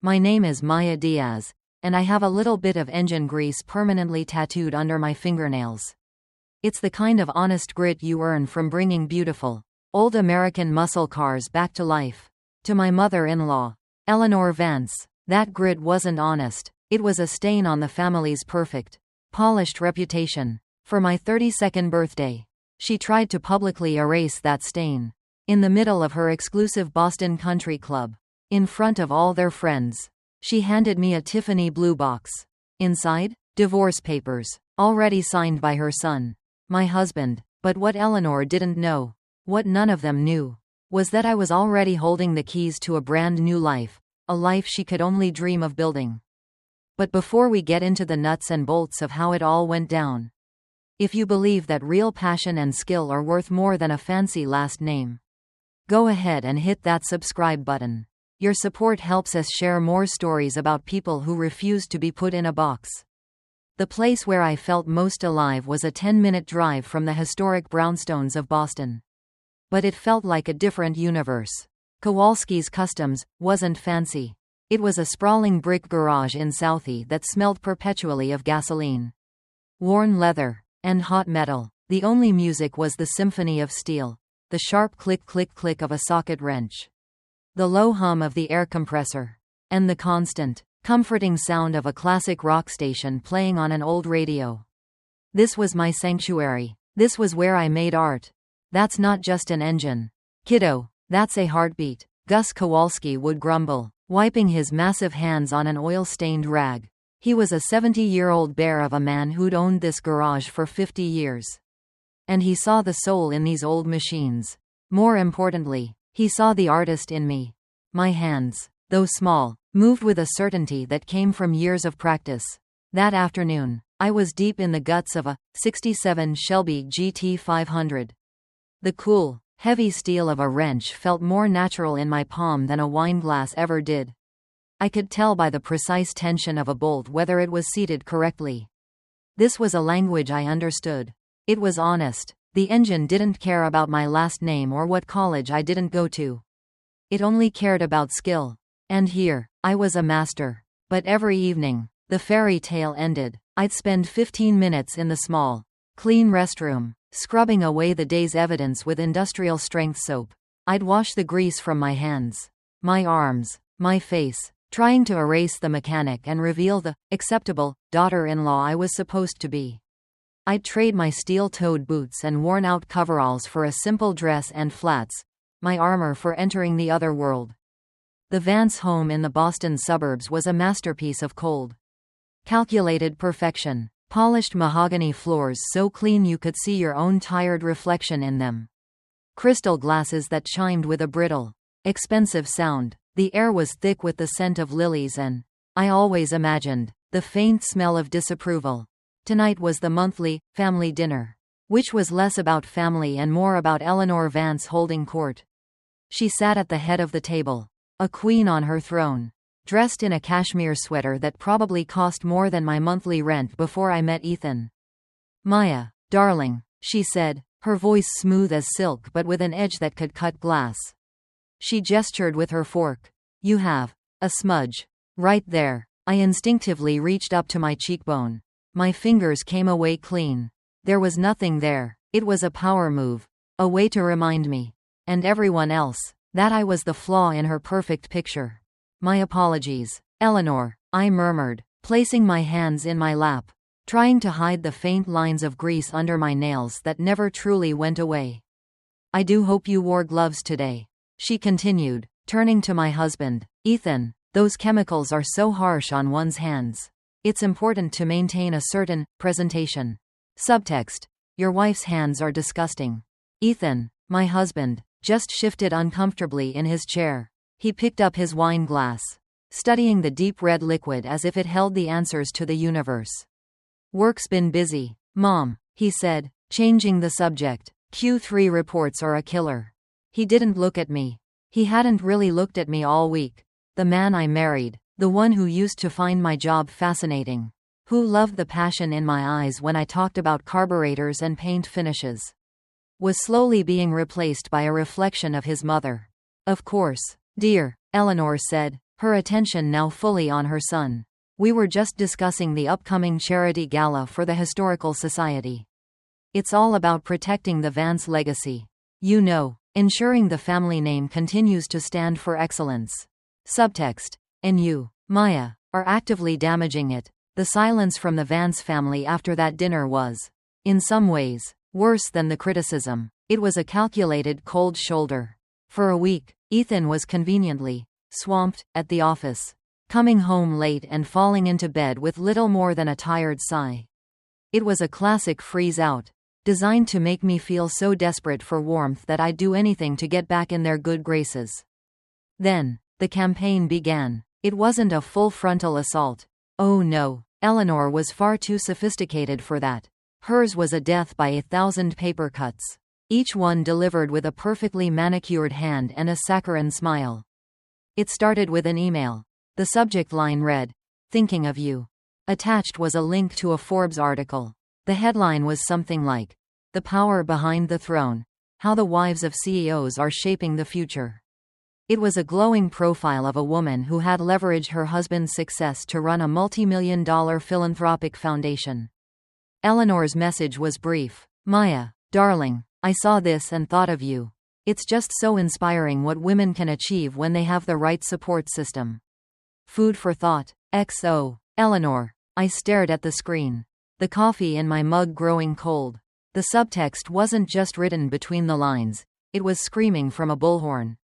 My name is Maya Diaz, and I have a little bit of engine grease permanently tattooed under my fingernails. It's the kind of honest grit you earn from bringing beautiful, old American muscle cars back to life. To my mother-in-law, Eleanor Vance, that grit wasn't honest. It was a stain on the family's perfect, polished reputation. For my 32nd birthday, she tried to publicly erase that stain. In the middle of her exclusive Boston country club, in front of all their friends, she handed me a Tiffany blue box. Inside, divorce papers, already signed by her son, my husband. But what Eleanor didn't know, what none of them knew, was that I was already holding the keys to a brand new life, a life she could only dream of building. But before we get into the nuts and bolts of how it all went down, if you believe that real passion and skill are worth more than a fancy last name, go ahead and hit that subscribe button. Your support helps us share more stories about people who refuse to be put in a box. The place where I felt most alive was a 10-minute drive from the historic brownstones of Boston. But it felt like a different universe. Kowalski's Customs wasn't fancy. It was a sprawling brick garage in Southie that smelled perpetually of gasoline, worn leather, and hot metal. The only music was the symphony of steel, the sharp click-click-click of a socket wrench, the low hum of the air compressor, and the constant, comforting sound of a classic rock station playing on an old radio. This was my sanctuary. This was where I made art. That's not just an engine, kiddo, that's a heartbeat, Gus Kowalski would grumble, wiping his massive hands on an oil-stained rag. He was a 70-year-old bear of a man who'd owned this garage for 50 years. And he saw the soul in these old machines. More importantly, he saw the artist in me. My hands, though small, moved with a certainty that came from years of practice. That afternoon, I was deep in the guts of a '67 Shelby GT 500. The cool, heavy steel of a wrench felt more natural in my palm than a wineglass ever did. I could tell by the precise tension of a bolt whether it was seated correctly. This was a language I understood. It was honest. The engine didn't care about my last name or what college I didn't go to. It only cared about skill. And here, I was a master. But every evening, the fairy tale ended. I'd spend 15 minutes in the small, clean restroom, scrubbing away the day's evidence with industrial-strength soap. I'd wash the grease from my hands, my arms, my face, trying to erase the mechanic and reveal the acceptable daughter-in-law I was supposed to be. I'd trade my steel-toed boots and worn-out coveralls for a simple dress and flats, my armor for entering the other world. The Vance home in the Boston suburbs was a masterpiece of cold, calculated perfection. Polished mahogany floors so clean you could see your own tired reflection in them. Crystal glasses that chimed with a brittle, expensive sound. The air was thick with the scent of lilies and, I always imagined, the faint smell of disapproval. Tonight was the monthly family dinner, which was less about family and more about Eleanor Vance holding court. She sat at the head of the table, a queen on her throne, dressed in a cashmere sweater that probably cost more than my monthly rent before I met Ethan. "Maya, darling," she said, her voice smooth as silk but with an edge that could cut glass. She gestured with her fork. "You have a smudge right there." I instinctively reached up to my cheekbone. My fingers came away clean. There was nothing there. It was a power move, a way to remind me, and everyone else, that I was the flaw in her perfect picture. "My apologies, Eleanor," I murmured, placing my hands in my lap, trying to hide the faint lines of grease under my nails that never truly went away. "I do hope you wore gloves today," she continued, turning to my husband. "Ethan, those chemicals are so harsh on one's hands. It's important to maintain a certain presentation." Subtext: your wife's hands are disgusting. Ethan, my husband, just shifted uncomfortably in his chair. He picked up his wine glass, studying the deep red liquid as if it held the answers to the universe. "Work's been busy, Mom," he said, changing the subject. "Q3 reports are a killer." He didn't look at me. He hadn't really looked at me all week. The man I married, the one who used to find my job fascinating, who loved the passion in my eyes when I talked about carburetors and paint finishes, was slowly being replaced by a reflection of his mother. "Of course, dear," Eleanor said, her attention now fully on her son. We were just discussing the upcoming charity gala for the Historical Society. It's all about protecting the Vance legacy. You know, ensuring the family name continues to stand for excellence. Subtext. And you, Maya, are actively damaging it. The silence from the Vance family after that dinner was, in some ways, worse than the criticism. It was a calculated cold shoulder. For a week, Ethan was conveniently swamped at the office, coming home late and falling into bed with little more than a tired sigh. It was a classic freeze-out, designed to make me feel so desperate for warmth that I'd do anything to get back in their good graces. Then, the campaign began. It wasn't a full frontal assault. Oh no, Eleanor was far too sophisticated for that. Hers was a death by 1,000 paper cuts, each one delivered with a perfectly manicured hand and a saccharine smile. It started with an email. The subject line read, "Thinking of you." Attached was a link to a Forbes article. The headline was something like, "The Power Behind the Throne: How the Wives of CEOs Are Shaping the Future." It was a glowing profile of a woman who had leveraged her husband's success to run a multi-million-dollar philanthropic foundation. Eleanor's message was brief. "Maya, darling, I saw this and thought of you. It's just so inspiring what women can achieve when they have the right support system. Food for thought. XO. Eleanor." I stared at the screen, the coffee in my mug growing cold. The subtext wasn't just written between the lines, it was screaming from a bullhorn.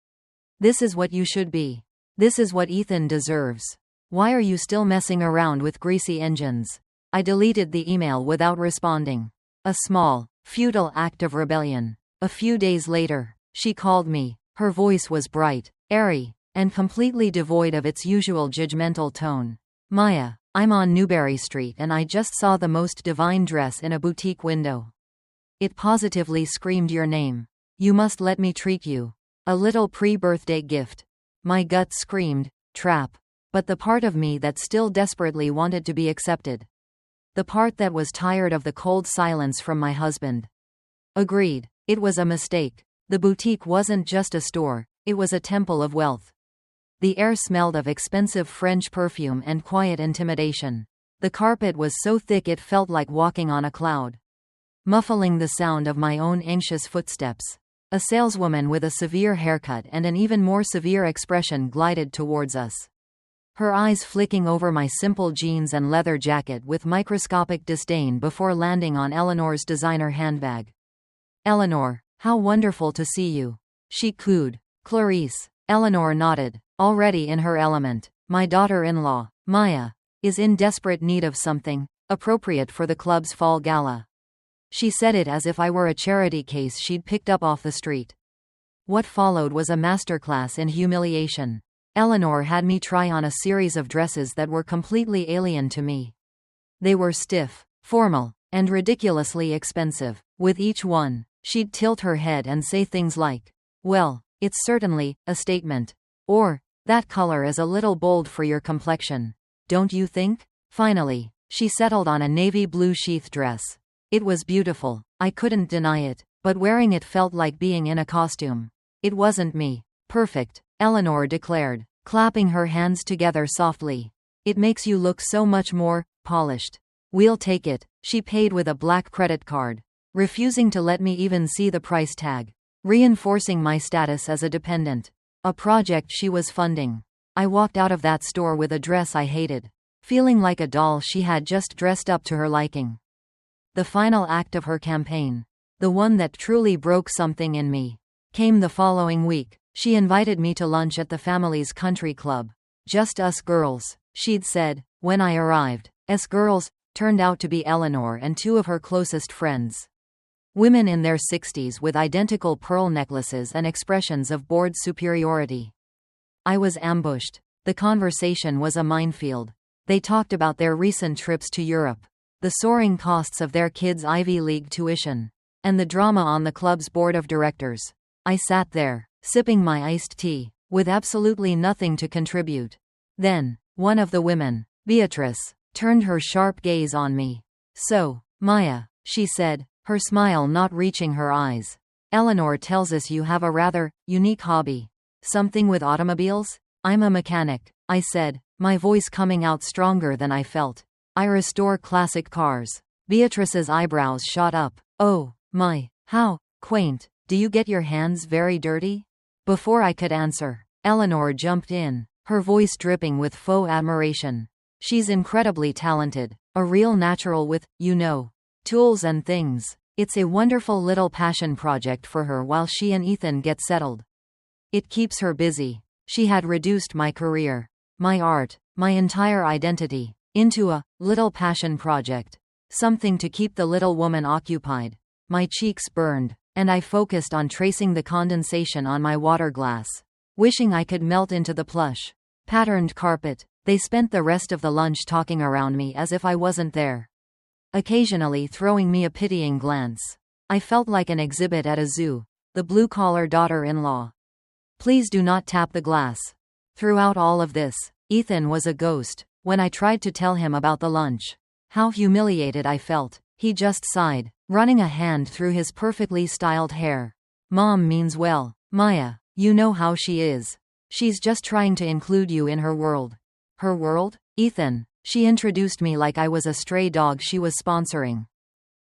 "This is what you should be. This is what Ethan deserves. Why are you still messing around with greasy engines?" I deleted the email without responding. A small, futile act of rebellion. A few days later, she called me. Her voice was bright, airy, and completely devoid of its usual judgmental tone. "Maya, I'm on Newberry Street and I just saw the most divine dress in a boutique window. It positively screamed your name. You must let me treat you. A little pre-birthday gift." My gut screamed, trap. But the part of me that still desperately wanted to be accepted. The part that was tired of the cold silence from my husband. Agreed. It was a mistake. The boutique wasn't just a store, it was a temple of wealth. The air smelled of expensive French perfume and quiet intimidation. The carpet was so thick it felt like walking on a cloud, muffling the sound of my own anxious footsteps. A saleswoman with a severe haircut and an even more severe expression glided towards us, her eyes flicking over my simple jeans and leather jacket with microscopic disdain before landing on Eleanor's designer handbag. "Eleanor, how wonderful to see you," she cooed. "Clarice." Eleanor nodded, already in her element. "My daughter-in-law, Maya, is in desperate need of something appropriate for the club's fall gala." She said it as if I were a charity case she'd picked up off the street. What followed was a masterclass in humiliation. Eleanor had me try on a series of dresses that were completely alien to me. They were stiff, formal, and ridiculously expensive. With each one, she'd tilt her head and say things like, "Well, it's certainly a statement," or, "That color is a little bold for your complexion, don't you think?" Finally, she settled on a navy blue sheath dress. It was beautiful, I couldn't deny it, but wearing it felt like being in a costume. It wasn't me. "Perfect," Eleanor declared, clapping her hands together softly. "It makes you look so much more polished." "We'll take it." She paid with a black credit card, refusing to let me even see the price tag, reinforcing my status as a dependent, a project she was funding. I walked out of that store with a dress I hated, feeling like a doll she had just dressed up to her liking. The final act of her campaign, the one that truly broke something in me, came the following week. She invited me to lunch at the family's country club. "Just us girls," she'd said, when I arrived. Us girls turned out to be Eleanor and two of her closest friends. Women in their 60s with identical pearl necklaces and expressions of bored superiority. I was ambushed. The conversation was a minefield. They talked about their recent trips to Europe, the soaring costs of their kids' Ivy League tuition, and the drama on the club's board of directors. I sat there, sipping my iced tea, with absolutely nothing to contribute. Then, one of the women, Beatrice, turned her sharp gaze on me. "So, Maya," she said, her smile not reaching her eyes. "Eleanor tells us you have a rather unique hobby. Something with automobiles?" "I'm a mechanic," I said, my voice coming out stronger than I felt. I restore classic cars. Beatrice's eyebrows shot up. Oh, my, how quaint. Do you get your hands very dirty? Before I could answer, Eleanor jumped in, her voice dripping with faux admiration. She's incredibly talented, a real natural with, tools and things. It's a wonderful little passion project for her while she and Ethan get settled. It keeps her busy. She had reduced my career, my art, my entire identity, into a little passion project. Something to keep the little woman occupied. My cheeks burned, and I focused on tracing the condensation on my water glass, wishing I could melt into the plush, patterned carpet. They spent the rest of the lunch talking around me as if I wasn't there, occasionally throwing me a pitying glance. I felt like an exhibit at a zoo, the blue-collar daughter-in-law. Please do not tap the glass. Throughout all of this, Ethan was a ghost. When I tried to tell him about the lunch, how humiliated I felt, he just sighed, running a hand through his perfectly styled hair. Mom means well, Maya. You know how she is. She's just trying to include you in her world. Her world? Ethan. She introduced me like I was a stray dog she was sponsoring.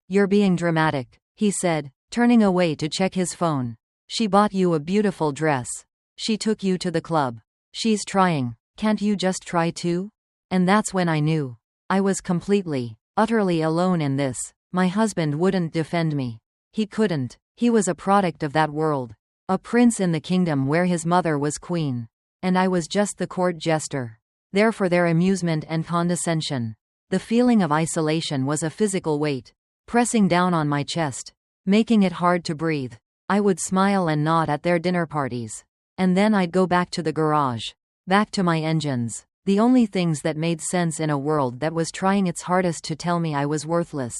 You're being dramatic, he said, turning away to check his phone. She bought you a beautiful dress. She took you to the club. She's trying. Can't you just try too? And that's when I knew. I was completely, utterly alone in this. My husband wouldn't defend me. He couldn't. He was a product of that world. A prince in the kingdom where his mother was queen. And I was just the court jester, there for their amusement and condescension. The feeling of isolation was a physical weight, pressing down on my chest, making it hard to breathe. I would smile and nod at their dinner parties. And then I'd go back to the garage, back to my engines, the only things that made sense in a world that was trying its hardest to tell me I was worthless.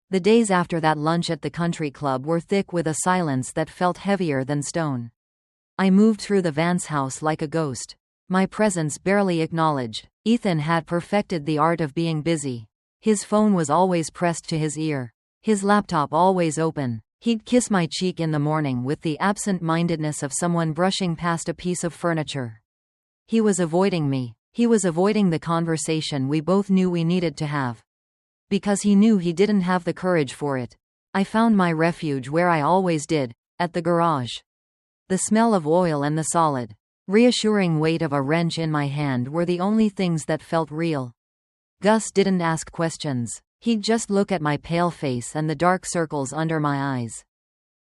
The days after that lunch at the country club were thick with a silence that felt heavier than stone. I moved through the Vance house like a ghost, my presence barely acknowledged. Ethan had perfected the art of being busy. His phone was always pressed to his ear, his laptop always open. He'd kiss my cheek in the morning with the absent-mindedness of someone brushing past a piece of furniture. He was avoiding me. He was avoiding the conversation we both knew we needed to have. Because he knew he didn't have the courage for it. I found my refuge where I always did, at the garage. The smell of oil and the solid, reassuring weight of a wrench in my hand were the only things that felt real. Gus didn't ask questions. He'd just look at my pale face and the dark circles under my eyes,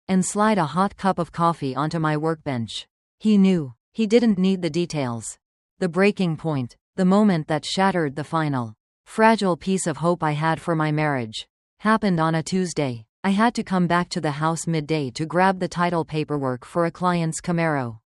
and slide a hot cup of coffee onto my workbench. He knew. He didn't need the details. The breaking point, the moment that shattered the final, fragile piece of hope I had for my marriage, happened on a Tuesday. I had to come back to the house midday to grab the title paperwork for a client's Camaro.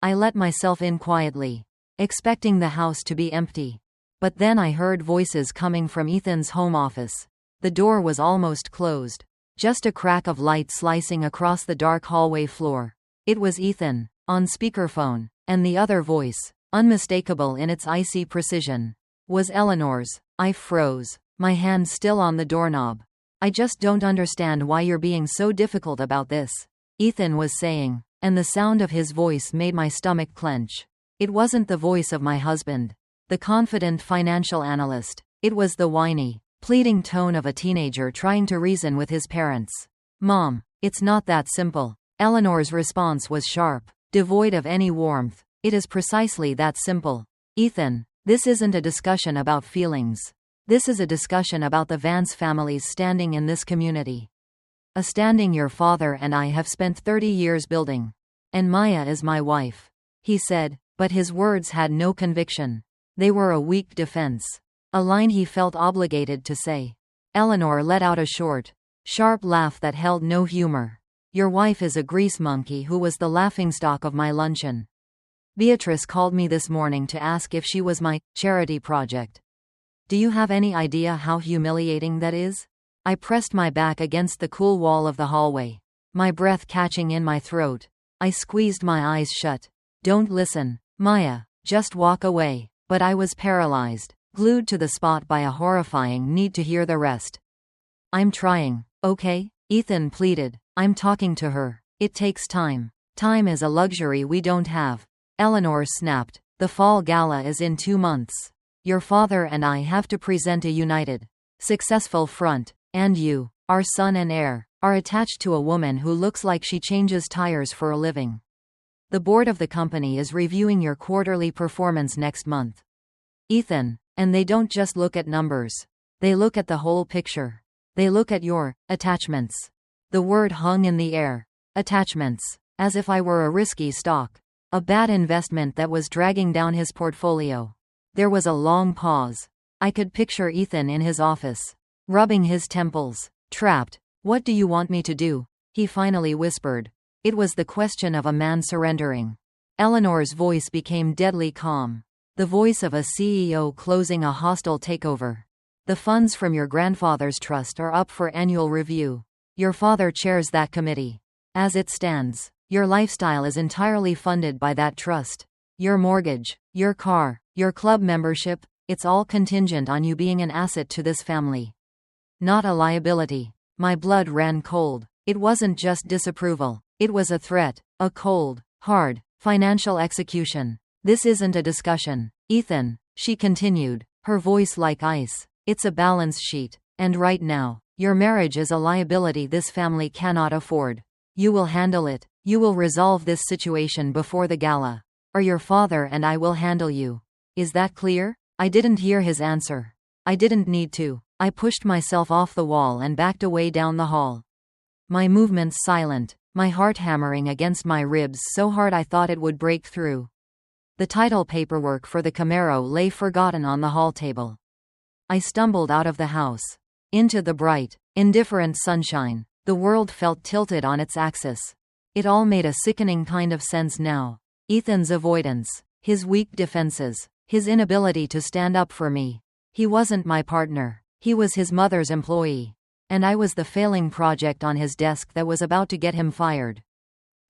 I let myself in quietly, expecting the house to be empty. But then I heard voices coming from Ethan's home office. The door was almost closed. Just a crack of light slicing across the dark hallway floor. It was Ethan, on speakerphone, and the other voice, unmistakable in its icy precision, was Eleanor's. I froze, my hand still on the doorknob. I just don't understand why you're being so difficult about this, Ethan was saying, and the sound of his voice made my stomach clench. It wasn't the voice of my husband, the confident financial analyst. It was the whiny, pleading tone of a teenager trying to reason with his parents. Mom, it's not that simple. Eleanor's response was sharp, devoid of any warmth. It is precisely that simple. Ethan, this isn't a discussion about feelings. This is a discussion about the Vance family's standing in this community. A standing your father and I have spent 30 years building. And Maya is my wife, he said, but his words had no conviction. They were a weak defense. A line he felt obligated to say. Eleanor let out a short, sharp laugh that held no humor. Your wife is a grease monkey who was the laughingstock of my luncheon. Beatrice called me this morning to ask if she was my charity project. Do you have any idea how humiliating that is? I pressed my back against the cool wall of the hallway, my breath catching in my throat. I squeezed my eyes shut. Don't listen, Maya, just walk away. But I was paralyzed, glued to the spot by a horrifying need to hear the rest. I'm trying, okay? Ethan pleaded. I'm talking to her. It takes time. Time is a luxury we don't have. Eleanor snapped. The fall gala is in 2 months. Your father and I have to present a united, successful front, and you, our son and heir, are attached to a woman who looks like she changes tires for a living. The board of the company is reviewing your quarterly performance next month. Ethan, and they don't just look at numbers. They look at the whole picture. They look at your attachments. The word hung in the air. Attachments. As if I were a risky stock. A bad investment that was dragging down his portfolio. There was a long pause. I could picture Ethan in his office, rubbing his temples. Trapped. What do you want me to do? He finally whispered. It was the question of a man surrendering. Eleanor's voice became deadly calm. The voice of a CEO closing a hostile takeover. The funds from your grandfather's trust are up for annual review. Your father chairs that committee. As it stands, your lifestyle is entirely funded by that trust. Your mortgage, your car, your club membership, it's all contingent on you being an asset to this family. Not a liability. My blood ran cold. It wasn't just disapproval. It was a threat. A cold, hard, financial execution. This isn't a discussion, Ethan, she continued, her voice like ice. It's a balance sheet. And right now, your marriage is a liability this family cannot afford. You will handle it. You will resolve this situation before the gala. Or your father and I will handle you. Is that clear? I didn't hear his answer. I didn't need to. I pushed myself off the wall and backed away down the hall. My movements silent, my heart hammering against my ribs so hard I thought it would break through. The title paperwork for the Camaro lay forgotten on the hall table. I stumbled out of the house. Into the bright, indifferent sunshine. The world felt tilted on its axis. It all made a sickening kind of sense now. Ethan's avoidance, his weak defenses, his inability to stand up for me. He wasn't my partner. He was his mother's employee. And I was the failing project on his desk that was about to get him fired.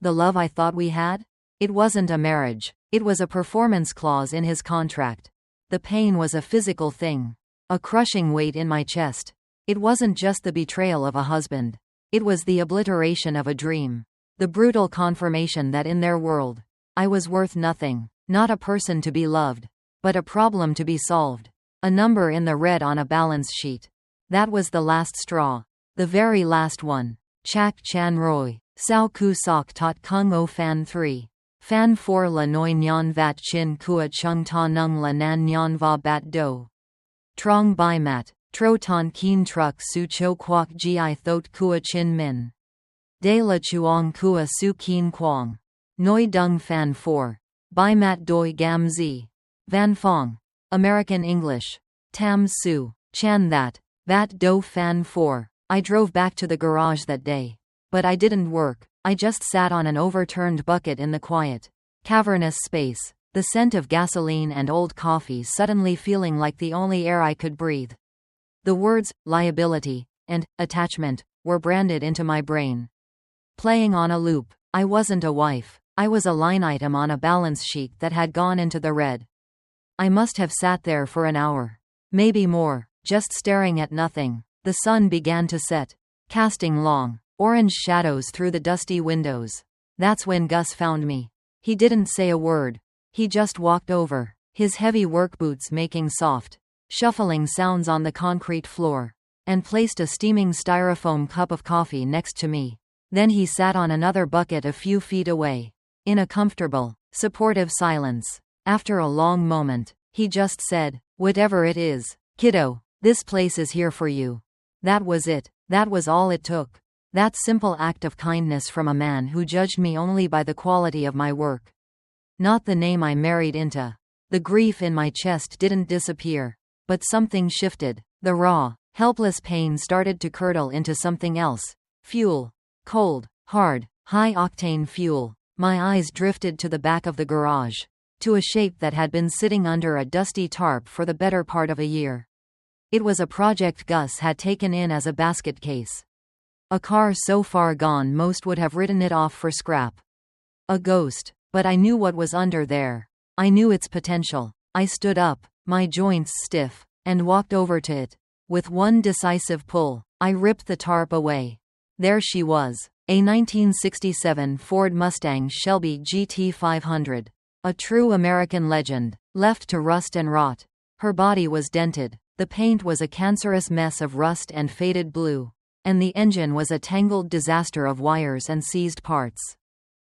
The love I thought we had? It wasn't a marriage. It was a performance clause in his contract. The pain was a physical thing. A crushing weight in my chest. It wasn't just the betrayal of a husband. It was the obliteration of a dream. The brutal confirmation that in their world, I was worth nothing. Not a person to be loved. But a problem to be solved. A number in the red on a balance sheet. That was the last straw. The very last one. Chak Chan Roy. Sao Ku Sok Tot Kung O Fan 3. Fan 4 La Noi Nyan Vat Chin Kua Chung Ta Nung La Nan Nyan Va Bat Do. Trong Bai Mat. Tro Ton Keen Truck Su Cho Kwok Gi Thot Kua Chin Min. De La Chuong Kua Su Keen Kwong. Noi Dung Fan 4. Bai Mat Doi Gam Zi. Van Fong. American English. Tam Su. Chan That. Vat Do Fan 4. I drove back to the garage that day. But I didn't work. I just sat on an overturned bucket in the quiet, cavernous space, the scent of gasoline and old coffee suddenly feeling like the only air I could breathe. The words, liability, and attachment, were branded into my brain. Playing on a loop. I wasn't a wife. I was a line item on a balance sheet that had gone into the red. I must have sat there for an hour. Maybe more, just staring at nothing. The sun began to set, casting long, orange shadows through the dusty windows. That's when Gus found me. He didn't say a word. He just walked over, his heavy work boots making soft, shuffling sounds on the concrete floor, and placed a steaming styrofoam cup of coffee next to me. Then he sat on another bucket a few feet away, in a comfortable, supportive silence. After a long moment, he just said, "Whatever it is, kiddo, this place is here for you." That was it. That was all it took. That simple act of kindness from a man who judged me only by the quality of my work. Not the name I married into. The grief in my chest didn't disappear. But something shifted. The raw, helpless pain started to curdle into something else. Fuel. Cold, hard, high-octane fuel. My eyes drifted to the back of the garage. To a shape that had been sitting under a dusty tarp for the better part of a year. It was a project Gus had taken in as a basket case. A car so far gone most would have written it off for scrap. A ghost. But I knew what was under there. I knew its potential. I stood up, my joints stiff, and walked over to it. With one decisive pull, I ripped the tarp away. There she was, a 1967 Ford Mustang Shelby GT 500. A true American legend, left to rust and rot. Her body was dented. The paint was a cancerous mess of rust and faded blue. And the engine was a tangled disaster of wires and seized parts.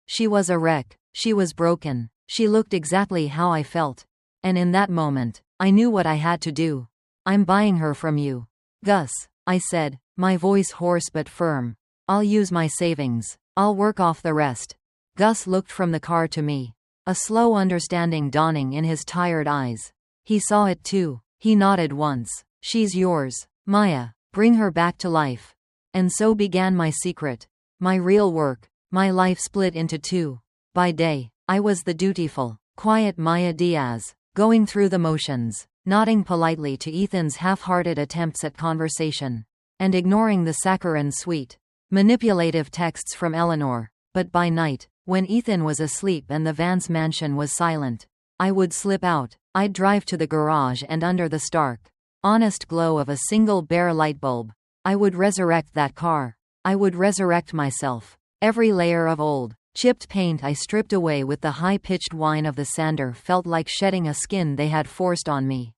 She was a wreck. She was broken. She looked exactly how I felt. And in that moment, I knew what I had to do. I'm buying her from you. Gus, I said, my voice hoarse but firm. I'll use my savings. I'll work off the rest. Gus looked from the car to me. A slow understanding dawning in his tired eyes. He saw it too. He nodded once. She's yours, Maya. Bring her back to life. And so began my secret. My real work. My life split into two. By day, I was the dutiful, quiet Maya Diaz, going through the motions, nodding politely to Ethan's half-hearted attempts at conversation, and ignoring the saccharine sweet, manipulative texts from Eleanor. But by night, when Ethan was asleep and the Vance mansion was silent, I would slip out. I'd drive to the garage, and under the stark, honest glow of a single bare light bulb, I would resurrect that car. I would resurrect myself. Every layer of old, chipped paint I stripped away with the high-pitched whine of the sander felt like shedding a skin they had forced on me.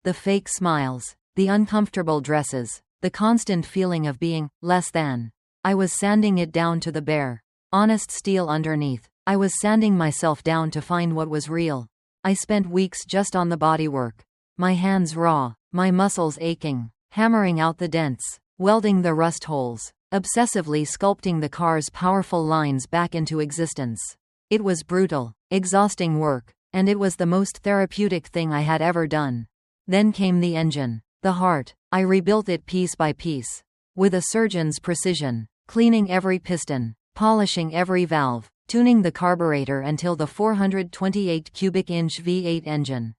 The fake smiles, the uncomfortable dresses, the constant feeling of being less than. I was sanding it down to the bare, honest steel underneath. I was sanding myself down to find what was real. I spent weeks just on the bodywork. My hands raw, my muscles aching, hammering out the dents, welding the rust holes, obsessively sculpting the car's powerful lines back into existence. It was brutal, exhausting work, and it was the most therapeutic thing I had ever done. Then came the engine, the heart. I rebuilt it piece by piece, with a surgeon's precision, cleaning every piston, polishing every valve, tuning the carburetor until the 428 cubic inch V8 engine,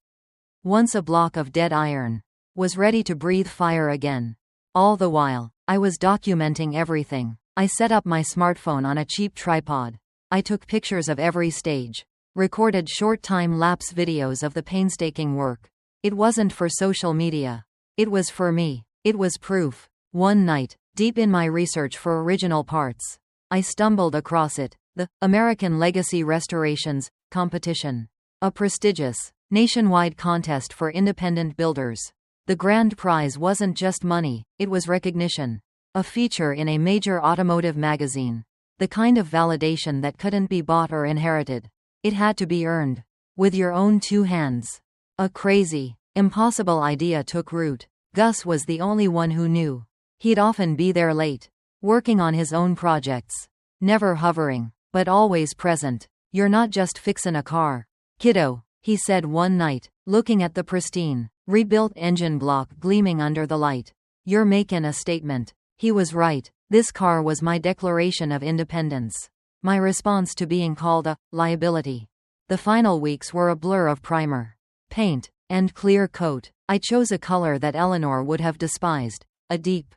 once a block of dead iron, was ready to breathe fire again. All the while, I was documenting everything. I set up my smartphone on a cheap tripod. I took pictures of every stage, recorded short time-lapse videos of the painstaking work. It wasn't for social media. It was for me. It was proof. One night, deep in my research for original parts, I stumbled across it. The American Legacy Restorations competition. A prestigious, nationwide contest for independent builders. The grand prize wasn't just money, it was recognition. A feature in a major automotive magazine. The kind of validation that couldn't be bought or inherited. It had to be earned. With your own two hands. A crazy, impossible idea took root. Gus was the only one who knew. He'd often be there late, working on his own projects. Never hovering, but always present. You're not just fixin' a car, kiddo, he said one night, looking at the pristine, rebuilt engine block gleaming under the light. You're makin' a statement. He was right. This car was my declaration of independence. My response to being called a liability. The final weeks were a blur of primer, paint, and clear coat. I chose a color that Eleanor would have despised, a deep,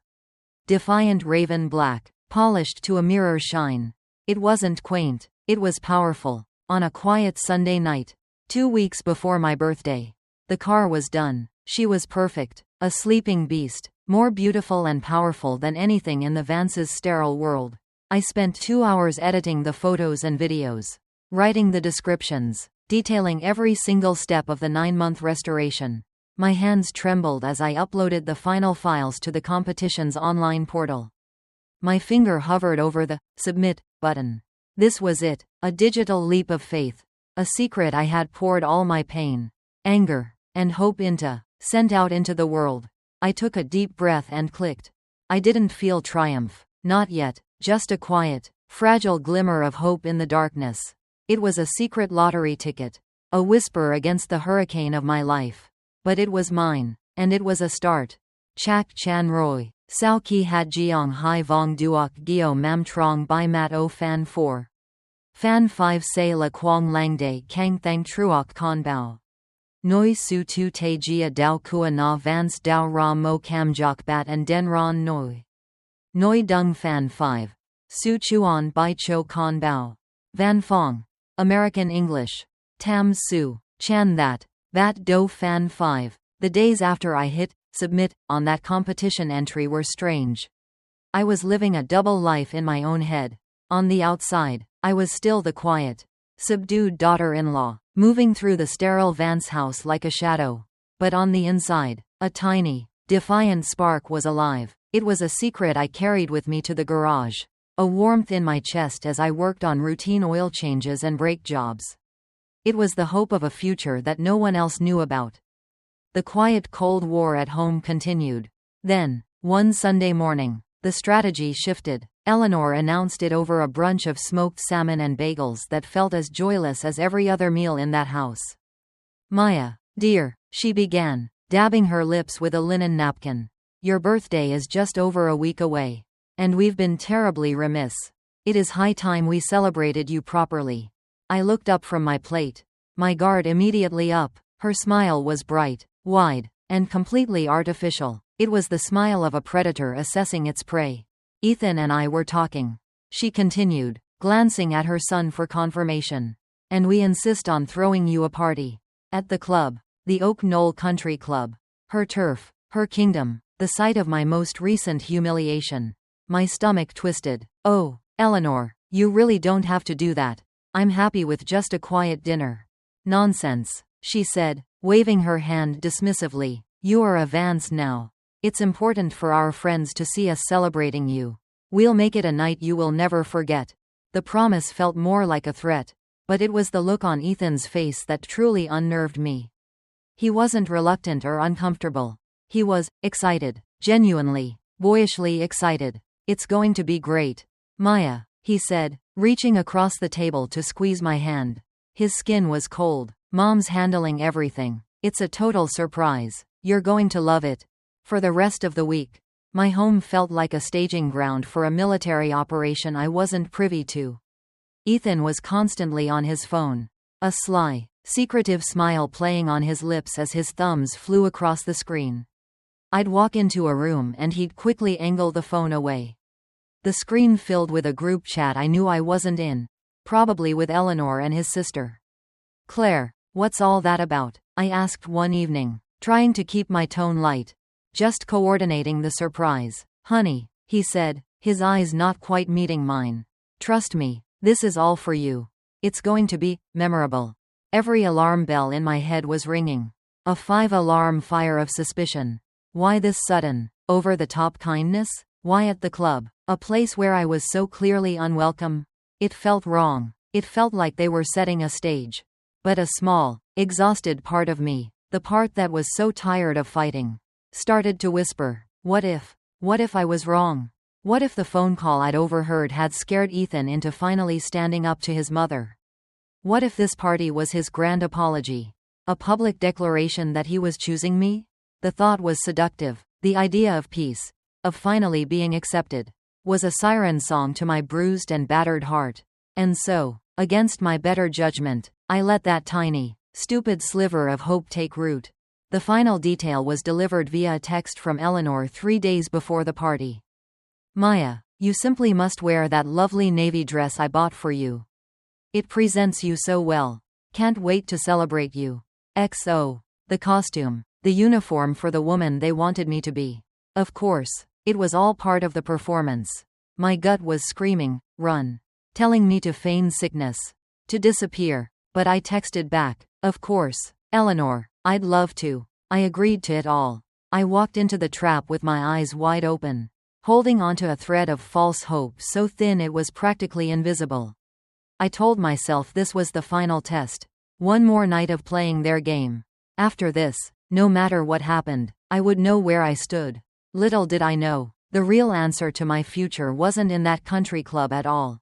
defiant raven black, polished to a mirror shine. It wasn't quaint, it was powerful. On a quiet Sunday night, 2 weeks before my birthday, the car was done. She was perfect, a sleeping beast, more beautiful and powerful than anything in the Vances' sterile world. I spent 2 hours editing the photos and videos, writing the descriptions, detailing every single step of the 9-month restoration. My hands trembled as I uploaded the final files to the competition's online portal. My finger hovered over the submit button. This was it, a digital leap of faith. A secret I had poured all my pain, anger, and hope into, sent out into the world. I took a deep breath and clicked. I didn't feel triumph, not yet, just a quiet, fragile glimmer of hope in the darkness. It was a secret lottery ticket, a whisper against the hurricane of my life. But it was mine, and it was a start. Chak Chan Roy, Sao Ki Hat Jiang Hai Vong Duok Gio Mam Trong Bai Mat O Fan 4. Fan 5 Se La Quang Lang De Kang Thang Truoc Con Bao. Noi Su Tu Te Jia Dao Kua Na Vance Dao Ra Mo Cam Jok Bat and Den Ron Noi. Noi Dung Fan 5. Su Chuan Bai Cho Con Bao. Van Fong. American English. Tam Su. Chan That. That Do Fan 5. The days after I hit submit on that competition entry were strange. I was living a double life in my own head. On the outside, I was still the quiet, subdued daughter-in-law, moving through the sterile Vance house like a shadow. But on the inside, a tiny, defiant spark was alive. It was a secret I carried with me to the garage. A warmth in my chest as I worked on routine oil changes and brake jobs. It was the hope of a future that no one else knew about. The quiet Cold War at home continued. Then, one Sunday morning, the strategy shifted. Eleanor announced it over a brunch of smoked salmon and bagels that felt as joyless as every other meal in that house. "Maya, dear," she began, dabbing her lips with a linen napkin. "Your birthday is just over a week away. And we've been terribly remiss. It is high time we celebrated you properly." I looked up from my plate. My guard immediately up. Her smile was bright, wide, and completely artificial. It was the smile of a predator assessing its prey. "Ethan and I were talking," she continued, glancing at her son for confirmation. "And we insist on throwing you a party. At the club. The Oak Knoll Country Club. Her turf. Her kingdom. The site of my most recent humiliation." My stomach twisted. "Oh, Eleanor, you really don't have to do that. I'm happy with just a quiet dinner." "Nonsense," she said, waving her hand dismissively. "You are a Vance now. It's important for our friends to see us celebrating you. We'll make it a night you will never forget." The promise felt more like a threat, but it was the look on Ethan's face that truly unnerved me. He wasn't reluctant or uncomfortable. He was excited, genuinely, boyishly excited. "It's going to be great, Maya," he said, reaching across the table to squeeze my hand. His skin was cold. "Mom's handling everything. It's a total surprise. You're going to love it." For the rest of the week, my home felt like a staging ground for a military operation I wasn't privy to. Ethan was constantly on his phone, a sly, secretive smile playing on his lips as his thumbs flew across the screen. I'd walk into a room and he'd quickly angle the phone away. The screen filled with a group chat I knew I wasn't in, probably with Eleanor and his sister. "Claire, what's all that about?" I asked one evening, trying to keep my tone light. "Just coordinating the surprise, honey," he said, his eyes not quite meeting mine. "Trust me, this is all for you. It's going to be memorable." Every alarm bell in my head was ringing. A 5-alarm fire of suspicion. Why this sudden, over-the-top kindness? Why at the club? A place where I was so clearly unwelcome? It felt wrong. It felt like they were setting a stage. But a small, exhausted part of me, the part that was so tired of fighting, started to whisper, what if? What if I was wrong? What if the phone call I'd overheard had scared Ethan into finally standing up to his mother? What if this party was his grand apology? A public declaration that he was choosing me? The thought was seductive. The idea of peace, of finally being accepted, was a siren song to my bruised and battered heart. And so, against my better judgment, I let that tiny, stupid sliver of hope take root. The final detail was delivered via a text from Eleanor 3 days before the party. "Maya, you simply must wear that lovely navy dress I bought for you. It presents you so well. Can't wait to celebrate you. XO. The costume, the uniform for the woman they wanted me to be. Of course, it was all part of the performance. My gut was screaming, run. Telling me to feign sickness. To disappear. But I texted back, of course, Eleanor, I'd love to. I agreed to it all. I walked into the trap with my eyes wide open, holding onto a thread of false hope so thin it was practically invisible. I told myself this was the final test. One more night of playing their game. After this, no matter what happened, I would know where I stood. Little did I know, the real answer to my future wasn't in that country club at all.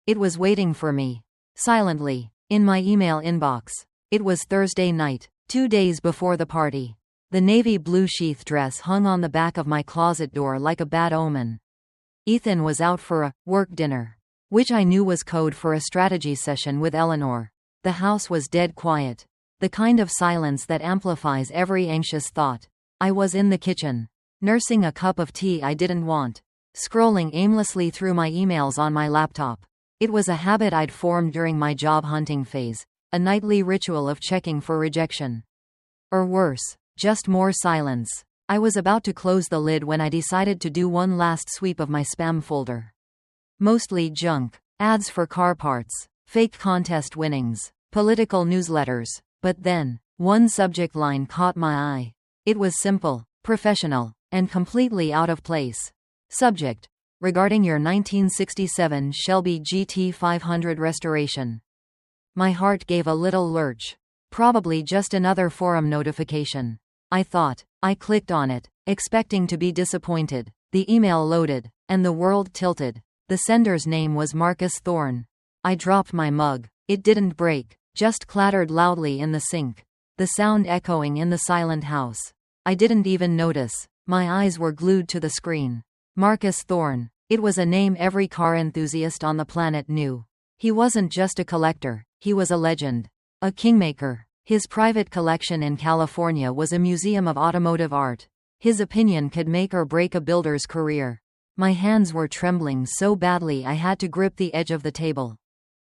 It was waiting for me, silently, in my email inbox. It was Thursday night, 2 days before the party. The navy blue sheath dress hung on the back of my closet door like a bad omen. Ethan was out for a work dinner, which I knew was code for a strategy session with Eleanor. The house was dead quiet, the kind of silence that amplifies every anxious thought. I was in the kitchen, nursing a cup of tea I didn't want, scrolling aimlessly through my emails on my laptop. It was a habit I'd formed during my job hunting phase, a nightly ritual of checking for rejection. Or worse, just more silence. I was about to close the lid when I decided to do one last sweep of my spam folder. Mostly junk, ads for car parts, fake contest winnings, political newsletters. But then, one subject line caught my eye. It was simple, professional, and completely out of place. Subject: regarding your 1967 Shelby GT 500 restoration. My heart gave a little lurch. Probably just another forum notification, I thought. I clicked on it, expecting to be disappointed. The email loaded, and the world tilted. The sender's name was Marcus Thorne. I dropped my mug. It didn't break, just clattered loudly in the sink, the sound echoing in the silent house. I didn't even notice. My eyes were glued to the screen. Marcus Thorne. It was a name every car enthusiast on the planet knew. He wasn't just a collector, he was a legend. A kingmaker. His private collection in California was a museum of automotive art. His opinion could make or break a builder's career. My hands were trembling so badly I had to grip the edge of the table.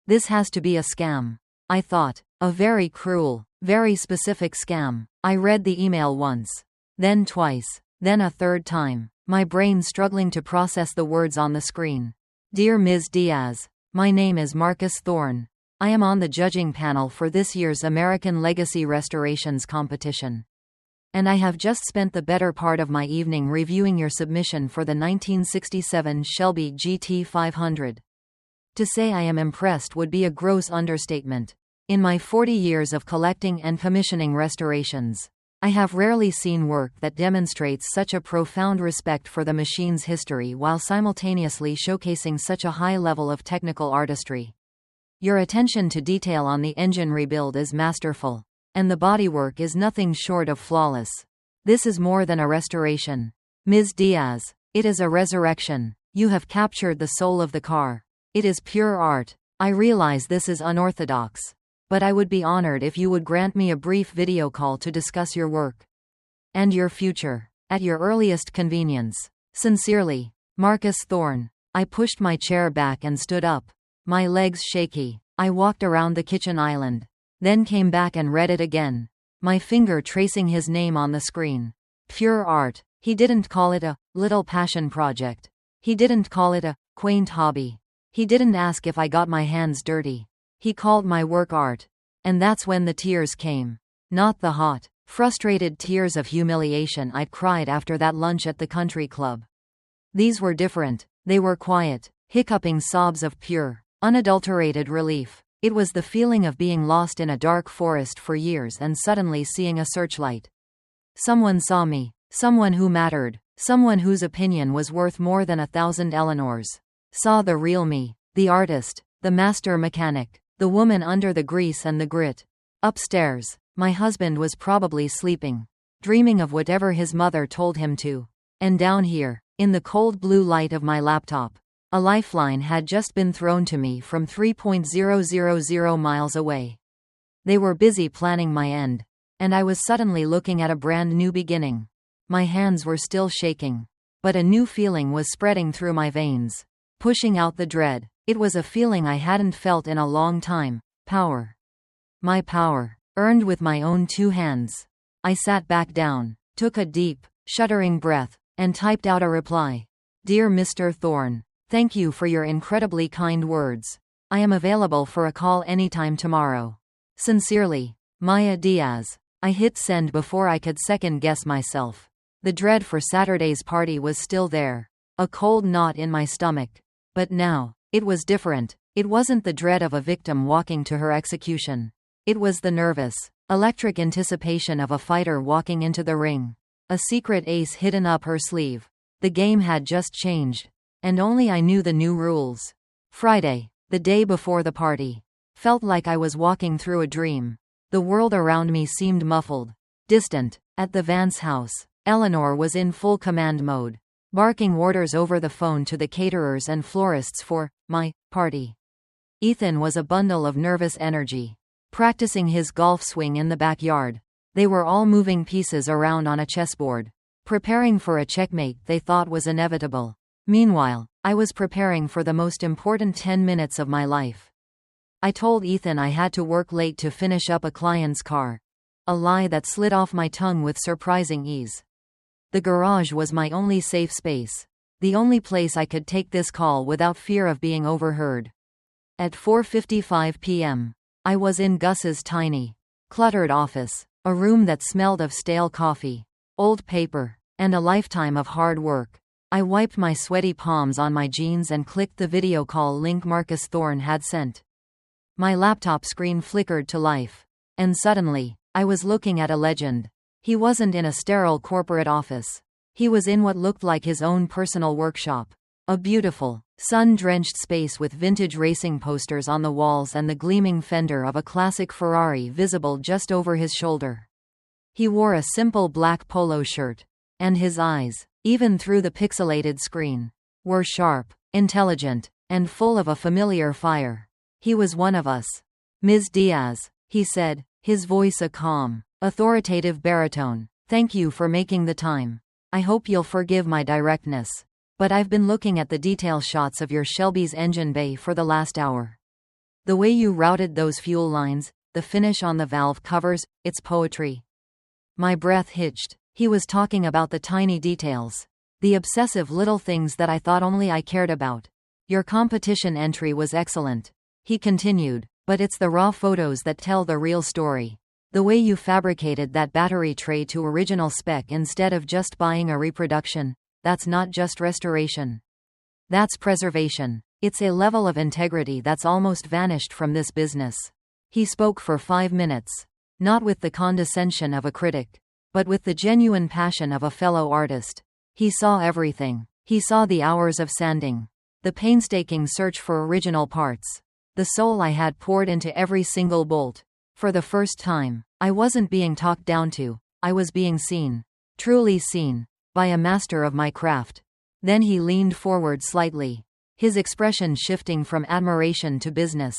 This has to be a scam, I thought. A very cruel, very specific scam. I read the email once, then twice, then a third time, my brain struggling to process the words on the screen. Dear Ms. Diaz, my name is Marcus Thorne. I am on the judging panel for this year's American Legacy Restorations competition. And I have just spent the better part of my evening reviewing your submission for the 1967 Shelby GT 500. To say I am impressed would be a gross understatement. In my 40 years of collecting and commissioning restorations, I have rarely seen work that demonstrates such a profound respect for the machine's history while simultaneously showcasing such a high level of technical artistry. Your attention to detail on the engine rebuild is masterful, and the bodywork is nothing short of flawless. This is more than a restoration, Ms. Diaz. It is a resurrection. You have captured the soul of the car. It is pure art. I realize this is unorthodox, but I would be honored if you would grant me a brief video call to discuss your work and your future at your earliest convenience. Sincerely, Marcus Thorne. I pushed my chair back and stood up, my legs shaky. I walked around the kitchen island, then came back and read it again, my finger tracing his name on the screen. Pure art. He didn't call it a little passion project. He didn't call it a quaint hobby. He didn't ask if I got my hands dirty. He called my work art. And that's when the tears came. Not the hot, frustrated tears of humiliation I'd cried after that lunch at the country club. These were different. They were quiet, hiccuping sobs of pure, unadulterated relief. It was the feeling of being lost in a dark forest for years and suddenly seeing a searchlight. Someone saw me. Someone who mattered. Someone whose opinion was worth more than 1,000 Eleanors. Saw the real me. The artist. The master mechanic. The woman under the grease and the grit. Upstairs, my husband was probably sleeping, dreaming of whatever his mother told him to. And down here, in the cold blue light of my laptop, a lifeline had just been thrown to me from 3,000 miles away. They were busy planning my end, and I was suddenly looking at a brand new beginning. My hands were still shaking, but a new feeling was spreading through my veins, pushing out the dread. It was a feeling I hadn't felt in a long time. Power. My power, earned with my own two hands. I sat back down, took a deep, shuddering breath, and typed out a reply. Dear Mr. Thorne, thank you for your incredibly kind words. I am available for a call anytime tomorrow. Sincerely, Maya Diaz. I hit send before I could second-guess myself. The dread for Saturday's party was still there, a cold knot in my stomach. But now, it was different. It wasn't the dread of a victim walking to her execution. It was the nervous, electric anticipation of a fighter walking into the ring. A secret ace hidden up her sleeve. The game had just changed, and only I knew the new rules. Friday, the day before the party, felt like I was walking through a dream. The world around me seemed muffled, distant. At the Vance house, Eleanor was in full command mode, barking orders over the phone to the caterers and florists for my party. Ethan was a bundle of nervous energy, practicing his golf swing in the backyard. They were all moving pieces around on a chessboard, preparing for a checkmate they thought was inevitable. Meanwhile, I was preparing for the most important 10 minutes of my life. I told Ethan I had to work late to finish up a client's car. A lie that slid off my tongue with surprising ease. The garage was my only safe space. The only place I could take this call without fear of being overheard. At 4:55 p.m., I was in Gus's tiny, cluttered office, a room that smelled of stale coffee, old paper, and a lifetime of hard work. I wiped my sweaty palms on my jeans and clicked the video call link Marcus Thorne had sent. My laptop screen flickered to life. And suddenly, I was looking at a legend. He wasn't in a sterile corporate office. He was in what looked like his own personal workshop. A beautiful, sun-drenched space with vintage racing posters on the walls and the gleaming fender of a classic Ferrari visible just over his shoulder. He wore a simple black polo shirt. And his eyes, even through the pixelated screen, were sharp, intelligent, and full of a familiar fire. He was one of us. Ms. Diaz, he said, his voice a calm, authoritative baritone. Thank you for making the time. I hope you'll forgive my directness. But I've been looking at the detail shots of your Shelby's engine bay for the last hour. The way you routed those fuel lines, the finish on the valve covers, it's poetry. My breath hitched. He was talking about the tiny details. The obsessive little things that I thought only I cared about. Your competition entry was excellent. He continued, but it's the raw photos that tell the real story. The way you fabricated that battery tray to original spec instead of just buying a reproduction, that's not just restoration. That's preservation. It's a level of integrity that's almost vanished from this business. He spoke for 5 minutes. Not with the condescension of a critic, but with the genuine passion of a fellow artist. He saw everything. He saw the hours of sanding, the painstaking search for original parts, the soul I had poured into every single bolt. For the first time, I wasn't being talked down to, I was being seen. Truly seen. By a master of my craft. Then he leaned forward slightly, his expression shifting from admiration to business.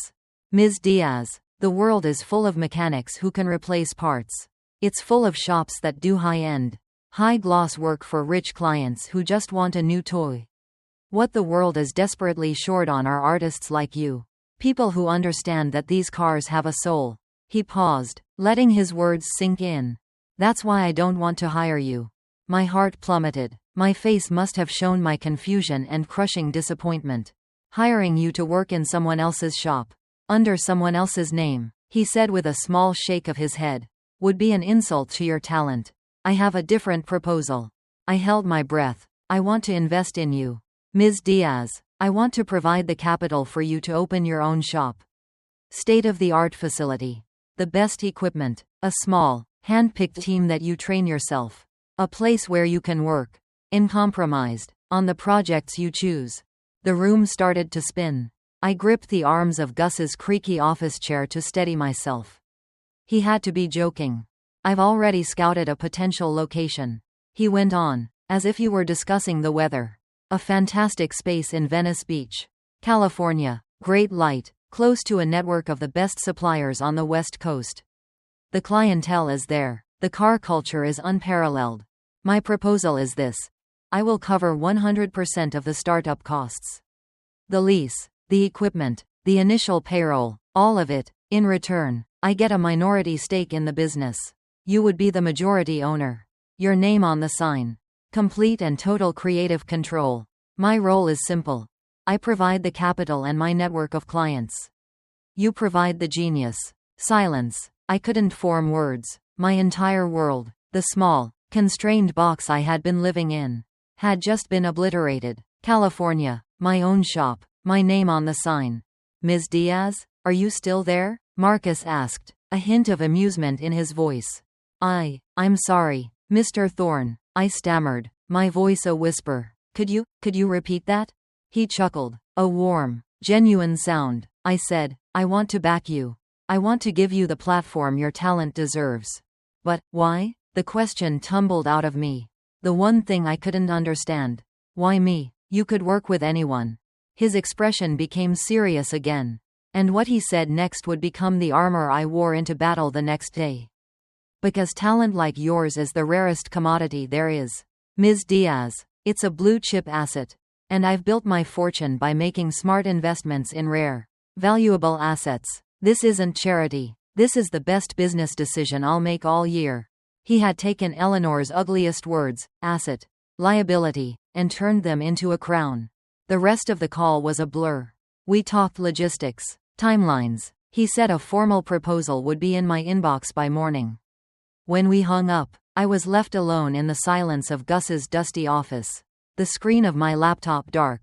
Ms. Diaz, the world is full of mechanics who can replace parts. It's full of shops that do high-end, high-gloss work for rich clients who just want a new toy. What the world is desperately short on are artists like you. People who understand that these cars have a soul. He paused, letting his words sink in. That's why I don't want to hire you. My heart plummeted. My face must have shown my confusion and crushing disappointment. Hiring you to work in someone else's shop, under someone else's name, he said with a small shake of his head, would be an insult to your talent. I have a different proposal. I held my breath. I want to invest in you. Ms. Diaz, I want to provide the capital for you to open your own shop. State-of-the-art facility. The best equipment. A small, hand-picked team that you train yourself. A place where you can work, uncompromised, on the projects you choose. The room started to spin. I gripped the arms of Gus's creaky office chair to steady myself. He had to be joking. I've already scouted a potential location. He went on, as if you were discussing the weather. A fantastic space in Venice Beach, California. Great light, close to a network of the best suppliers on the West Coast. The clientele is there. The car culture is unparalleled. My proposal is this. I will cover 100% of the startup costs. The lease, the equipment, the initial payroll, all of it. In return, I get a minority stake in the business. You would be the majority owner. Your name on the sign. Complete and total creative control. My role is simple. I provide the capital and my network of clients. You provide the genius. Silence. I couldn't form words. My entire world, the small, constrained box I had been living in, had just been obliterated. California, my own shop, my name on the sign. Ms. Diaz, are you still there? Marcus asked, a hint of amusement in his voice. I'm sorry, Mr. Thorne, I stammered, my voice a whisper. Could you repeat that? He chuckled. A warm, genuine sound. I said, I want to back you. I want to give you the platform your talent deserves. But, why? The question tumbled out of me. The one thing I couldn't understand. Why me? You could work with anyone. His expression became serious again. And what he said next would become the armor I wore into battle the next day. Because talent like yours is the rarest commodity there is. Ms. Diaz, it's a blue-chip asset. And I've built my fortune by making smart investments in rare, valuable assets. This isn't charity. This is the best business decision I'll make all year. He had taken Eleanor's ugliest words, asset, liability, and turned them into a crown. The rest of the call was a blur. We talked logistics, timelines. He said a formal proposal would be in my inbox by morning. When we hung up, I was left alone in the silence of Gus's dusty office. The screen of my laptop dark.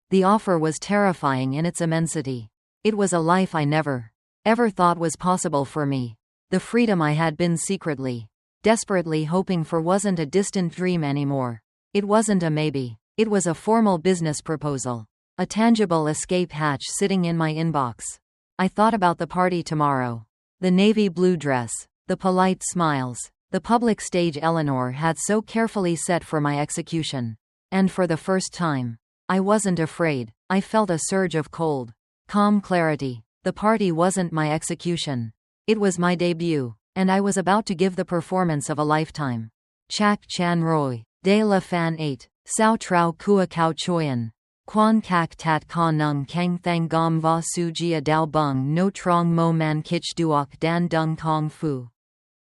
The offer was terrifying in its immensity. It was a life I never, ever thought was possible for me. The freedom I had been secretly, desperately hoping for wasn't a distant dream anymore. It wasn't a maybe. It was a formal business proposal. A tangible escape hatch sitting in my inbox. I thought about the party tomorrow. The navy blue dress, the polite smiles, the public stage Eleanor had so carefully set for my execution. And for the first time, I wasn't afraid. I felt a surge of cold, calm clarity. The party wasn't my execution. It was my debut, and I was about to give the performance of a lifetime. Chak Chan Roy, De La Fan 8, Sao Trao Kua Kao Choyan. Quan Kak Tat Ka Nung Kang Thang Gom Va Su Jia Dao Bung No Trong Mo Man Kich Duok Dan Dung Kong Fu.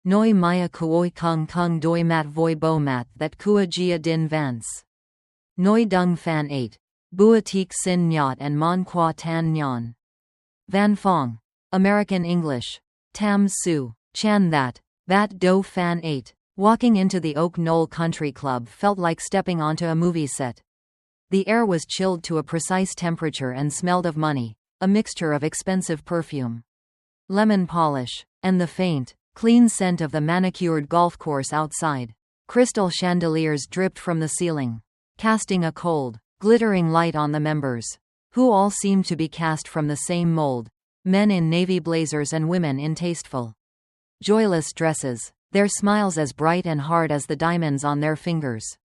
Noi Maya Kuoi Kung Kung Doi Mat Voi Bo Mat That Kua Jia Din Vance. Noi Dung Fan 8. Bua Teek Sin Nyat and Mon Qua Tan Nyan. Van Fong. American English. Tam Su. Chan That. Bat Do Fan 8. Walking into the Oak Knoll Country Club felt like stepping onto a movie set. The air was chilled to a precise temperature and smelled of money, a mixture of expensive perfume, lemon polish, and the faint, clean scent of the manicured golf course outside. Crystal chandeliers dripped from the ceiling, casting a cold, glittering light on the members, who all seemed to be cast from the same mold, men in navy blazers and women in tasteful, joyless dresses, their smiles as bright and hard as the diamonds on their fingers.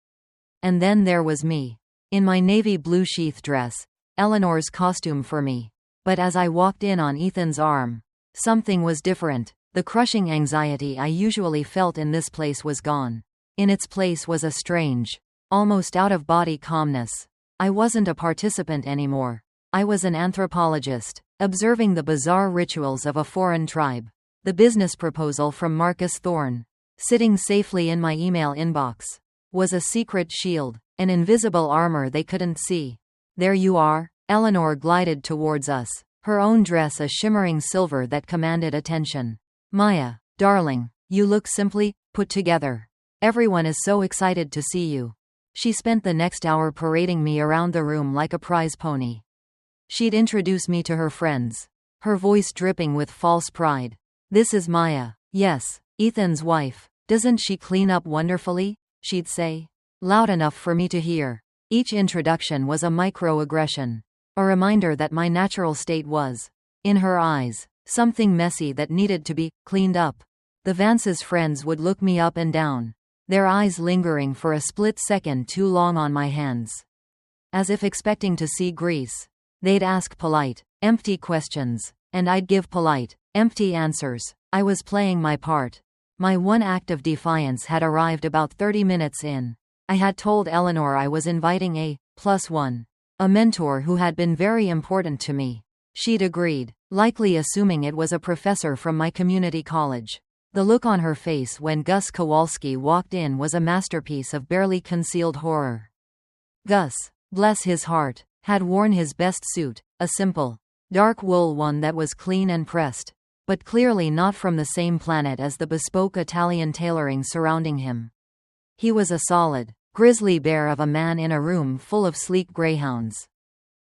And then there was me. In my navy blue sheath dress, Eleanor's costume for me. But as I walked in on Ethan's arm, something was different. The crushing anxiety I usually felt in this place was gone. In its place was a strange, almost out-of-body calmness. I wasn't a participant anymore. I was an anthropologist, observing the bizarre rituals of a foreign tribe. The business proposal from Marcus Thorne, sitting safely in my email inbox, was a secret shield. An invisible armor they couldn't see. There you are. Eleanor glided towards us, her own dress a shimmering silver that commanded attention. Maya, darling, you look simply put together. Everyone is so excited to see you. She spent the next hour parading me around the room like a prize pony. She'd introduce me to her friends, her voice dripping with false pride. This is Maya. Yes, Ethan's wife. Doesn't she clean up wonderfully? She'd say. Loud enough for me to hear. Each introduction was a microaggression. A reminder that my natural state was, in her eyes, something messy that needed to be cleaned up. The Vances friends would look me up and down, their eyes lingering for a split second too long on my hands. As if expecting to see grease. They'd ask polite, empty questions, and I'd give polite, empty answers. I was playing my part. My one act of defiance had arrived about 30 minutes in. I had told Eleanor I was inviting a +1, a mentor who had been very important to me. She'd agreed, likely assuming it was a professor from my community college. The look on her face when Gus Kowalski walked in was a masterpiece of barely concealed horror. Gus, bless his heart, had worn his best suit, a simple, dark wool one that was clean and pressed, but clearly not from the same planet as the bespoke Italian tailoring surrounding him. He was a solid, grizzly bear of a man in a room full of sleek greyhounds.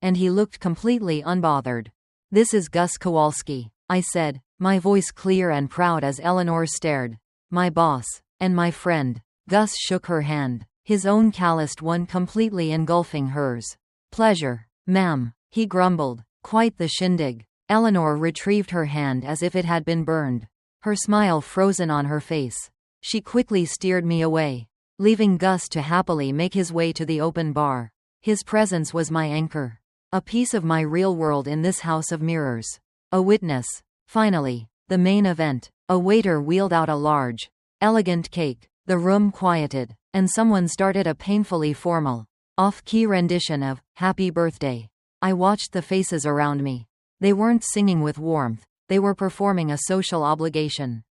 And he looked completely unbothered. This is Gus Kowalski, I said, my voice clear and proud as Eleanor stared. My boss, and my friend. Gus shook her hand, his own calloused one completely engulfing hers. Pleasure, ma'am, he grumbled. Quite the shindig. Eleanor retrieved her hand as if it had been burned, her smile frozen on her face. She quickly steered me away, leaving Gus to happily make his way to the open bar. His presence was my anchor, a piece of my real world in this house of mirrors. A witness. Finally, the main event. A waiter wheeled out a large, elegant cake. The room quieted, and someone started a painfully formal, off-key rendition of Happy Birthday. I watched the faces around me. They weren't singing with warmth, they were performing a social obligation.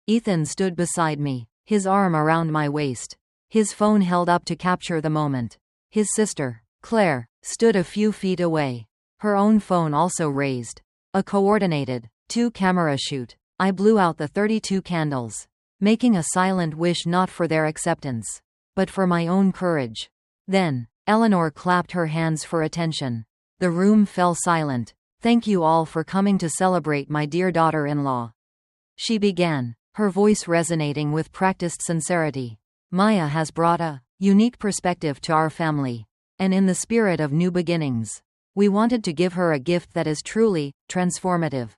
Ethan stood beside me, his arm around my waist, his phone held up to capture the moment. His sister, Claire, stood a few feet away, her own phone also raised. A coordinated, 2 camera shoot. I blew out the 32 candles, making a silent wish not for their acceptance, but for my own courage. Then, Eleanor clapped her hands for attention. The room fell silent. Thank you all for coming to celebrate my dear daughter-in-law, she began, her voice resonating with practiced sincerity. Maya has brought a unique perspective to our family, and in the spirit of new beginnings, we wanted to give her a gift that is truly transformative.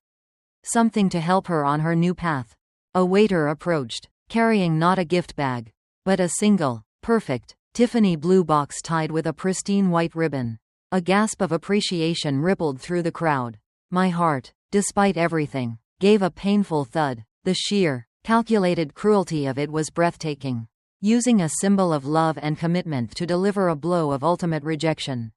Something to help her on her new path. A waiter approached, carrying not a gift bag, but a single, perfect, Tiffany blue box tied with a pristine white ribbon. A gasp of appreciation rippled through the crowd. My heart, despite everything, gave a painful thud. The sheer, calculated cruelty of it was breathtaking. Using a symbol of love and commitment to deliver a blow of ultimate rejection.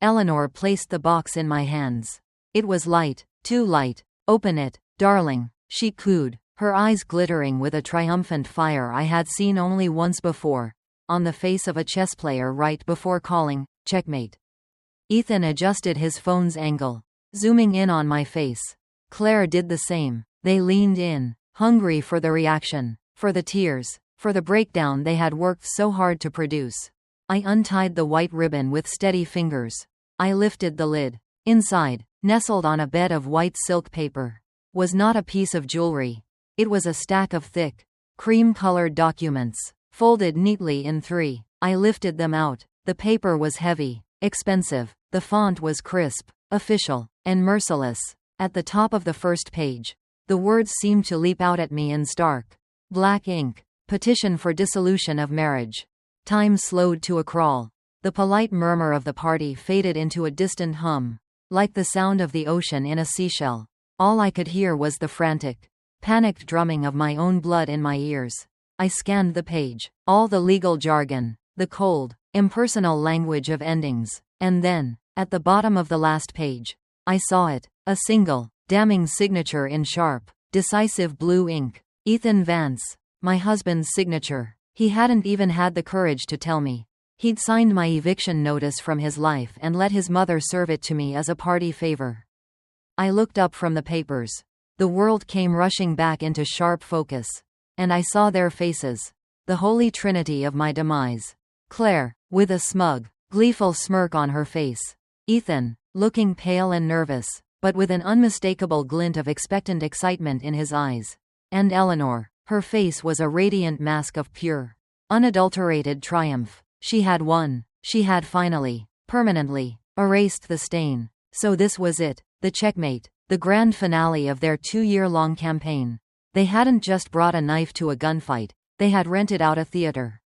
Eleanor placed the box in my hands. It was light, too light. Open it, darling, she cooed, her eyes glittering with a triumphant fire I had seen only once before, on the face of a chess player right before calling checkmate. Ethan adjusted his phone's angle, zooming in on my face. Claire did the same. They leaned in, hungry for the reaction, for the tears, for the breakdown they had worked so hard to produce. I untied the white ribbon with steady fingers. I lifted the lid. Inside, nestled on a bed of white silk paper, was not a piece of jewelry. It was a stack of thick, cream-colored documents, folded neatly in 3. I lifted them out. The paper was heavy, expensive. The font was crisp, official, and merciless. At the top of the first page, the words seemed to leap out at me in stark black ink. Petition for dissolution of marriage. Time slowed to a crawl. The polite murmur of the party faded into a distant hum, like the sound of the ocean in a seashell. All I could hear was the frantic, panicked drumming of my own blood in my ears. I scanned the page, all the legal jargon, the cold, impersonal language of endings, and then, at the bottom of the last page, I saw it, a single, damning signature in sharp, decisive blue ink. Ethan Vance, my husband's signature. He hadn't even had the courage to tell me. He'd signed my eviction notice from his life and let his mother serve it to me as a party favor. I looked up from the papers. The world came rushing back into sharp focus, and I saw their faces. The holy trinity of my demise. Claire, with a smug, gleeful smirk on her face. Ethan, looking pale and nervous, but with an unmistakable glint of expectant excitement in his eyes. And Eleanor, her face was a radiant mask of pure, unadulterated triumph. She had won. She had finally, permanently, erased the stain. So this was it, the checkmate, the grand finale of their 2-year-long campaign. They hadn't just brought a knife to a gunfight, they had rented out a theater,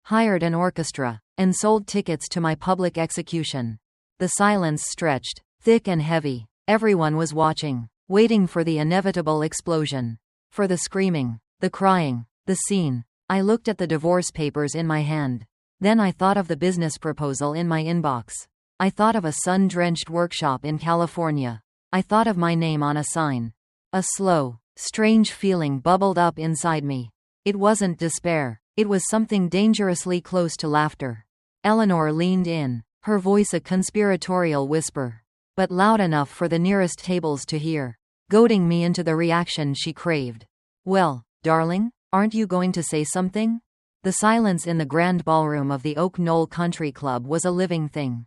hired an orchestra, and sold tickets to my public execution. The silence stretched, thick and heavy. Everyone was watching, waiting for the inevitable explosion. For the screaming, the crying, the scene. I looked at the divorce papers in my hand. Then I thought of the business proposal in my inbox. I thought of a sun-drenched workshop in California. I thought of my name on a sign. A slow, strange feeling bubbled up inside me. It wasn't despair. It was something dangerously close to laughter. Eleanor leaned in, her voice a conspiratorial whisper, but loud enough for the nearest tables to hear, goading me into the reaction she craved. Well, darling, aren't you going to say something? The silence in the grand ballroom of the Oak Knoll Country Club was a living thing.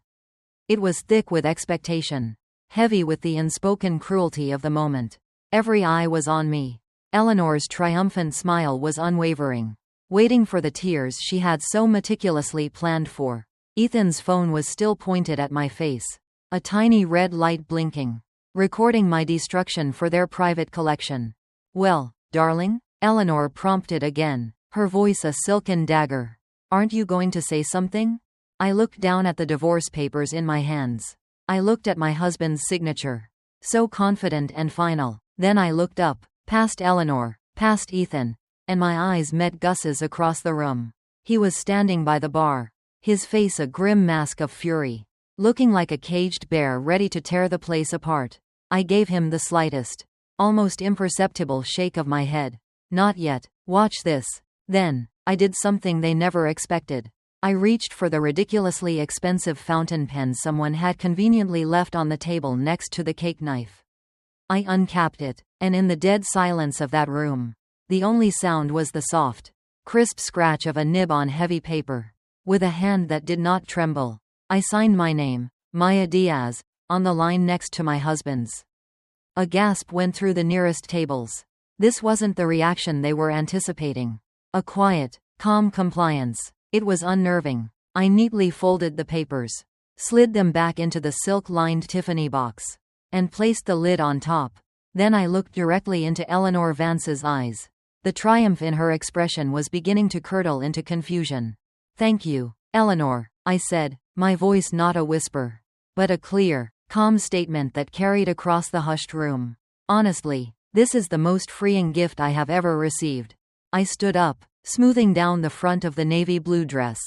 It was thick with expectation, heavy with the unspoken cruelty of the moment. Every eye was on me. Eleanor's triumphant smile was unwavering, waiting for the tears she had so meticulously planned for. Ethan's phone was still pointed at my face, a tiny red light blinking, recording my destruction for their private collection. Well, darling? Eleanor prompted again, her voice a silken dagger. Aren't you going to say something? I looked down at the divorce papers in my hands. I looked at my husband's signature, so confident and final. Then I looked up, past Eleanor, past Ethan, and my eyes met Gus's across the room. He was standing by the bar, his face a grim mask of fury, looking like a caged bear ready to tear the place apart. I gave him the slightest, almost imperceptible shake of my head. Not yet. Watch this. Then, I did something they never expected. I reached for the ridiculously expensive fountain pen someone had conveniently left on the table next to the cake knife. I uncapped it, and in the dead silence of that room, the only sound was the soft, crisp scratch of a nib on heavy paper. With a hand that did not tremble, I signed my name, Maya Diaz, on the line next to my husband's. A gasp went through the nearest tables. This wasn't the reaction they were anticipating. A quiet, calm compliance. It was unnerving. I neatly folded the papers, slid them back into the silk-lined Tiffany box, and placed the lid on top. Then I looked directly into Eleanor Vance's eyes. The triumph in her expression was beginning to curdle into confusion. "Thank you, Eleanor," I said, my voice not a whisper, but a clear, calm statement that carried across the hushed room. "Honestly, this is the most freeing gift I have ever received." I stood up, smoothing down the front of the navy blue dress,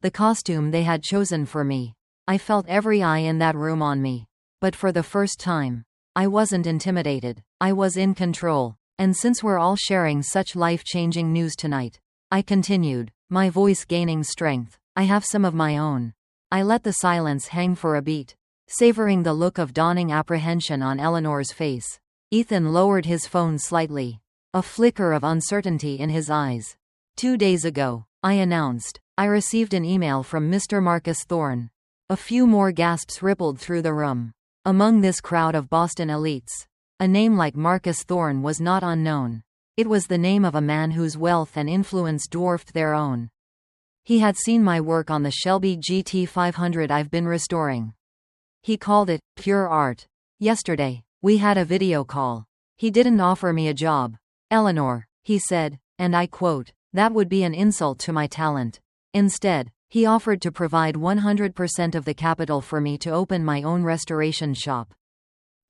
the costume they had chosen for me. I felt every eye in that room on me. But for the first time, I wasn't intimidated. I was in control. "And since we're all sharing such life-changing news tonight," I continued, my voice gaining strength, "I have some of my own." I let the silence hang for a beat, savoring the look of dawning apprehension on Eleanor's face. Ethan lowered his phone slightly, a flicker of uncertainty in his eyes. "2 days ago," I announced, "I received an email from Mr. Marcus Thorne." A few more gasps rippled through the room. Among this crowd of Boston elites, a name like Marcus Thorne was not unknown. It was the name of a man whose wealth and influence dwarfed their own. He had seen my work on the Shelby GT500 I've been restoring. He called it pure art. Yesterday, we had a video call. He didn't offer me a job. "Eleanor," he said, and I quote, "that would be an insult to my talent." Instead, he offered to provide 100% of the capital for me to open my own restoration shop.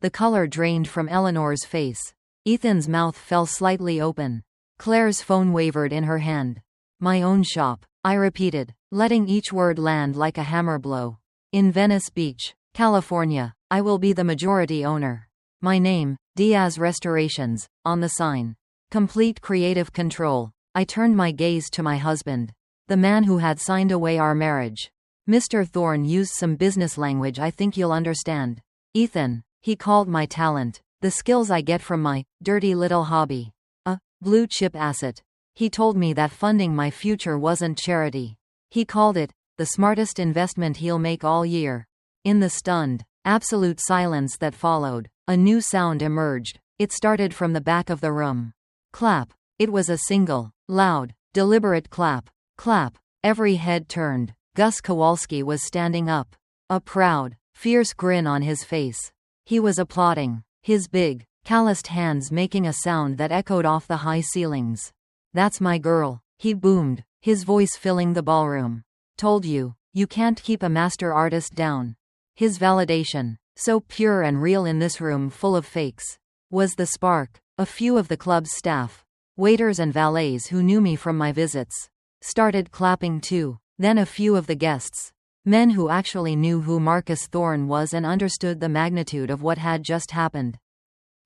The color drained from Eleanor's face. Ethan's mouth fell slightly open. Claire's phone wavered in her hand. "My own shop," I repeated, letting each word land like a hammer blow. "In Venice Beach, California. I will be the majority owner. My name, Diaz Restorations, on the sign. Complete creative control." I turned my gaze to my husband, the man who had signed away our marriage. Mr. Thorne used some business language I think you'll understand. "Ethan," he called my talent, the skills I get from my dirty little hobby, a blue chip asset. He told me that funding my future wasn't charity. He called it the smartest investment he'll make all year. In the stunned, absolute silence that followed, a new sound emerged. It started from the back of the room. Clap. It was a single, loud, deliberate clap. Clap. Every head turned. Gus Kowalski was standing up, a proud, fierce grin on his face. He was applauding, his big, calloused hands making a sound that echoed off the high ceilings. "That's my girl," he boomed, his voice filling the ballroom. "Told you, you can't keep a master artist down." His validation, so pure and real in this room full of fakes, was the spark. A few of the club's staff, waiters and valets who knew me from my visits, started clapping too. Then a few of the guests, men who actually knew who Marcus Thorne was and understood the magnitude of what had just happened,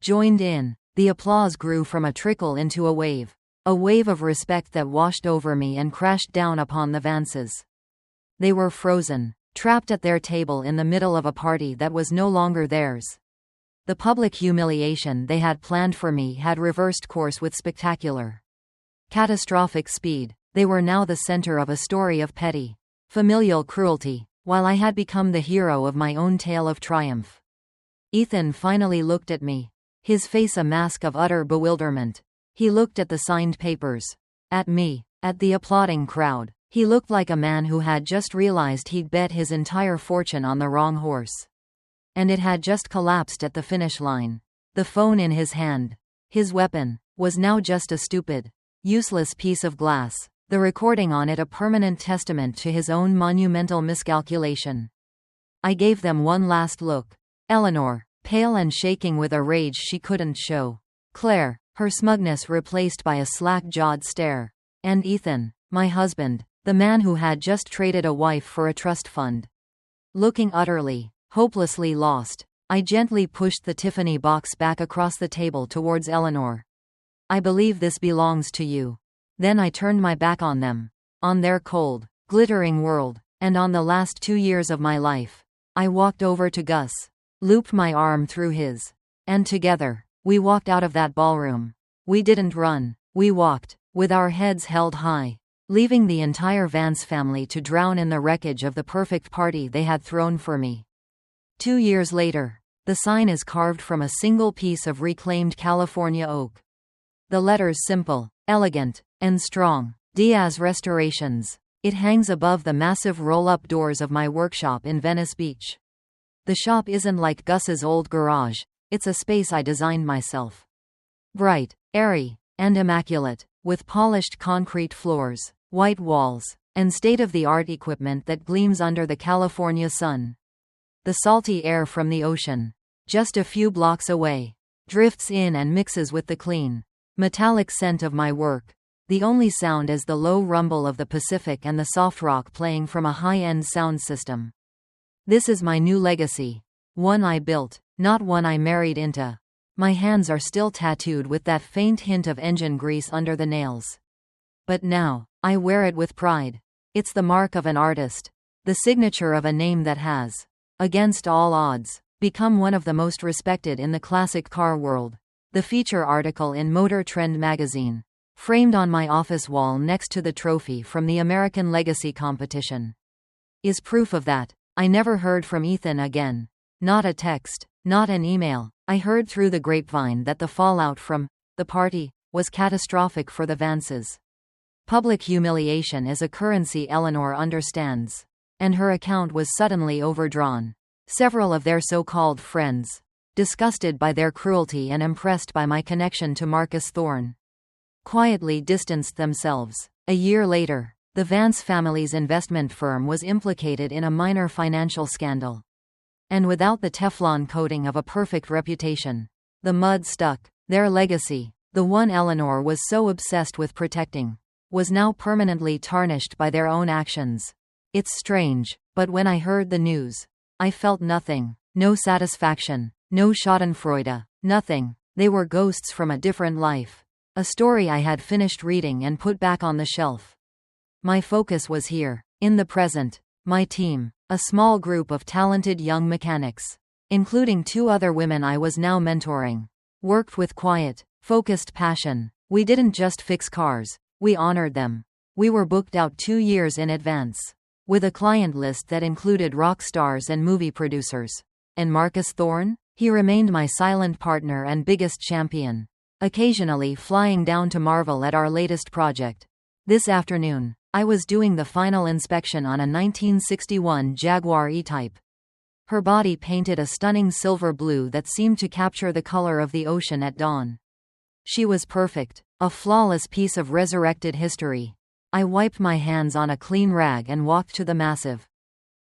joined in. The applause grew from a trickle into a wave of respect that washed over me and crashed down upon the Vances. They were frozen, trapped at their table in the middle of a party that was no longer theirs. The public humiliation they had planned for me had reversed course with spectacular, catastrophic speed. They were now the center of a story of petty, familial cruelty, while I had become the hero of my own tale of triumph. Ethan finally looked at me, his face a mask of utter bewilderment. He looked at the signed papers, at me, at the applauding crowd. He looked like a man who had just realized he'd bet his entire fortune on the wrong horse, and it had just collapsed at the finish line. The phone in his hand, his weapon, was now just a stupid, useless piece of glass, the recording on it a permanent testament to his own monumental miscalculation. I gave them one last look. Eleanor, pale and shaking with a rage she couldn't show. Claire, her smugness replaced by a slack-jawed stare. And Ethan, my husband, the man who had just traded a wife for a trust fund. Looking utterly, hopelessly lost, I gently pushed the Tiffany box back across the table towards Eleanor. "I believe this belongs to you." Then I turned my back on them, on their cold, glittering world, and on the last 2 years of my life. I walked over to Gus, looped my arm through his, And together, we walked out of that ballroom. We didn't run. We walked, with our heads held high, leaving the entire Vance family to drown in the wreckage of the perfect party they had thrown for me. 2 years later, the sign is carved from a single piece of reclaimed California oak. The letters simple, elegant, and strong. Diaz Restorations. It hangs above the massive roll-up doors of my workshop in Venice Beach. The shop isn't like Gus's old garage, it's a space I designed myself. Bright, airy, and immaculate, with polished concrete floors, white walls, and state-of-the-art equipment that gleams under the California sun. The salty air from the ocean, just a few blocks away, drifts in and mixes with the clean, metallic scent of my work. The only sound is the low rumble of the Pacific and the soft rock playing from a high-end sound system. This is my new legacy. One I built, not one I married into. My hands are still tattooed with that faint hint of engine grease under the nails. But now, I wear it with pride. It's the mark of an artist. The signature of a name that has, against all odds, become one of the most respected in the classic car world. The feature article in Motor Trend magazine, framed on my office wall next to the trophy from the American Legacy competition, is proof of that. I never heard from Ethan again. Not a text, not an email. I heard through the grapevine that the fallout from the party was catastrophic for the Vances. Public humiliation is a currency Eleanor understands. And her account was suddenly overdrawn. Several of their so-called friends, disgusted by their cruelty and impressed by my connection to Marcus Thorne, quietly distanced themselves. A year later, the Vance family's investment firm was implicated in a minor financial scandal. And without the Teflon coating of a perfect reputation, the mud stuck. Their legacy, the one Eleanor was so obsessed with protecting, was now permanently tarnished by their own actions. It's strange, but when I heard the news, I felt nothing. No satisfaction, no schadenfreude, nothing. They were ghosts from a different life. A story I had finished reading and put back on the shelf. My focus was here, in the present. My team, a small group of talented young mechanics, including 2 other women I was now mentoring, worked with quiet, focused passion. We didn't just fix cars, we honored them. We were booked out 2 years in advance, with a client list that included rock stars and movie producers. And Marcus Thorne? He remained my silent partner and biggest champion, occasionally flying down to marvel at our latest project. This afternoon, I was doing the final inspection on a 1961 Jaguar E-Type. Her body painted a stunning silver blue that seemed to capture the color of the ocean at dawn. She was perfect, a flawless piece of resurrected history. I wiped my hands on a clean rag and walked to the massive,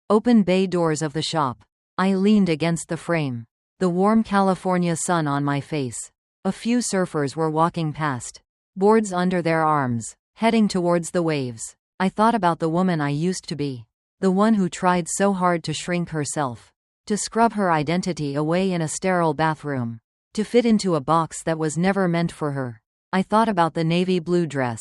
open bay doors of the shop. I leaned against the frame, the warm California sun on my face. A few surfers were walking past, boards under their arms, heading towards the waves. I thought about the woman I used to be, the one who tried so hard to shrink herself, to scrub her identity away in a sterile bathroom, to fit into a box that was never meant for her. I thought about the navy blue dress,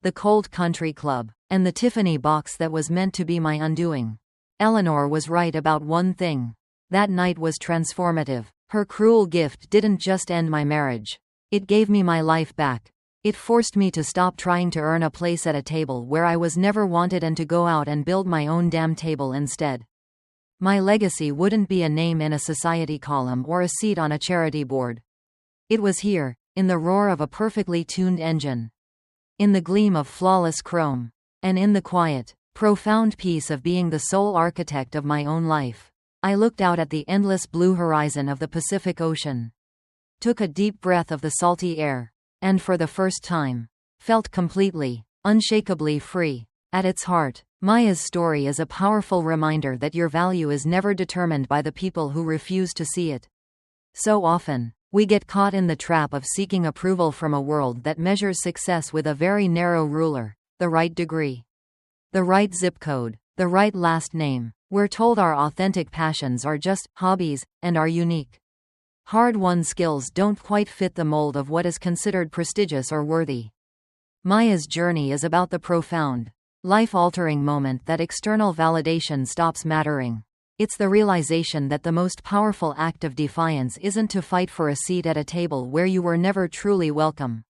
the cold country club, and the Tiffany box that was meant to be my undoing. Eleanor was right about one thing. That night was transformative. Her cruel gift didn't just end my marriage. It gave me my life back. It forced me to stop trying to earn a place at a table where I was never wanted and to go out and build my own damn table instead. My legacy wouldn't be a name in a society column or a seat on a charity board. It was here, in the roar of a perfectly tuned engine, in the gleam of flawless chrome, and in the quiet, profound peace of being the sole architect of my own life. I looked out at the endless blue horizon of the Pacific Ocean, took a deep breath of the salty air, and for the first time, felt completely, unshakably free. At its heart, Maya's story is a powerful reminder that your value is never determined by the people who refuse to see it. So often, we get caught in the trap of seeking approval from a world that measures success with a very narrow ruler: the right degree, the right zip code, the right last name. We're told our authentic passions are just hobbies, and are unique. Hard-won skills don't quite fit the mold of what is considered prestigious or worthy. Maya's journey is about the profound, life-altering moment that external validation stops mattering. It's the realization that the most powerful act of defiance isn't to fight for a seat at a table where you were never truly welcome,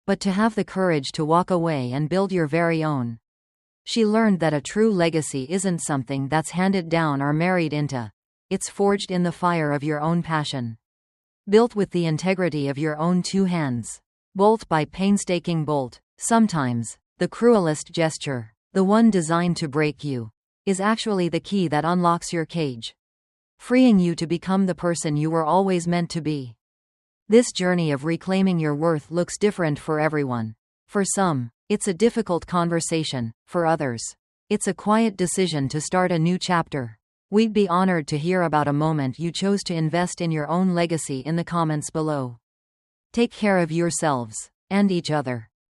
but to have the courage to walk away and build your very own. She learned that a true legacy isn't something that's handed down or married into. It's forged in the fire of your own passion. Built with the integrity of your own two hands. Bolt by painstaking bolt. Sometimes, the cruelest gesture, the one designed to break you, is actually the key that unlocks your cage, freeing you to become the person you were always meant to be. This journey of reclaiming your worth looks different for everyone. For some, it's a difficult conversation. For others, it's a quiet decision to start a new chapter. We'd be honored to hear about a moment you chose to invest in your own legacy in the comments below. Take care of yourselves and each other.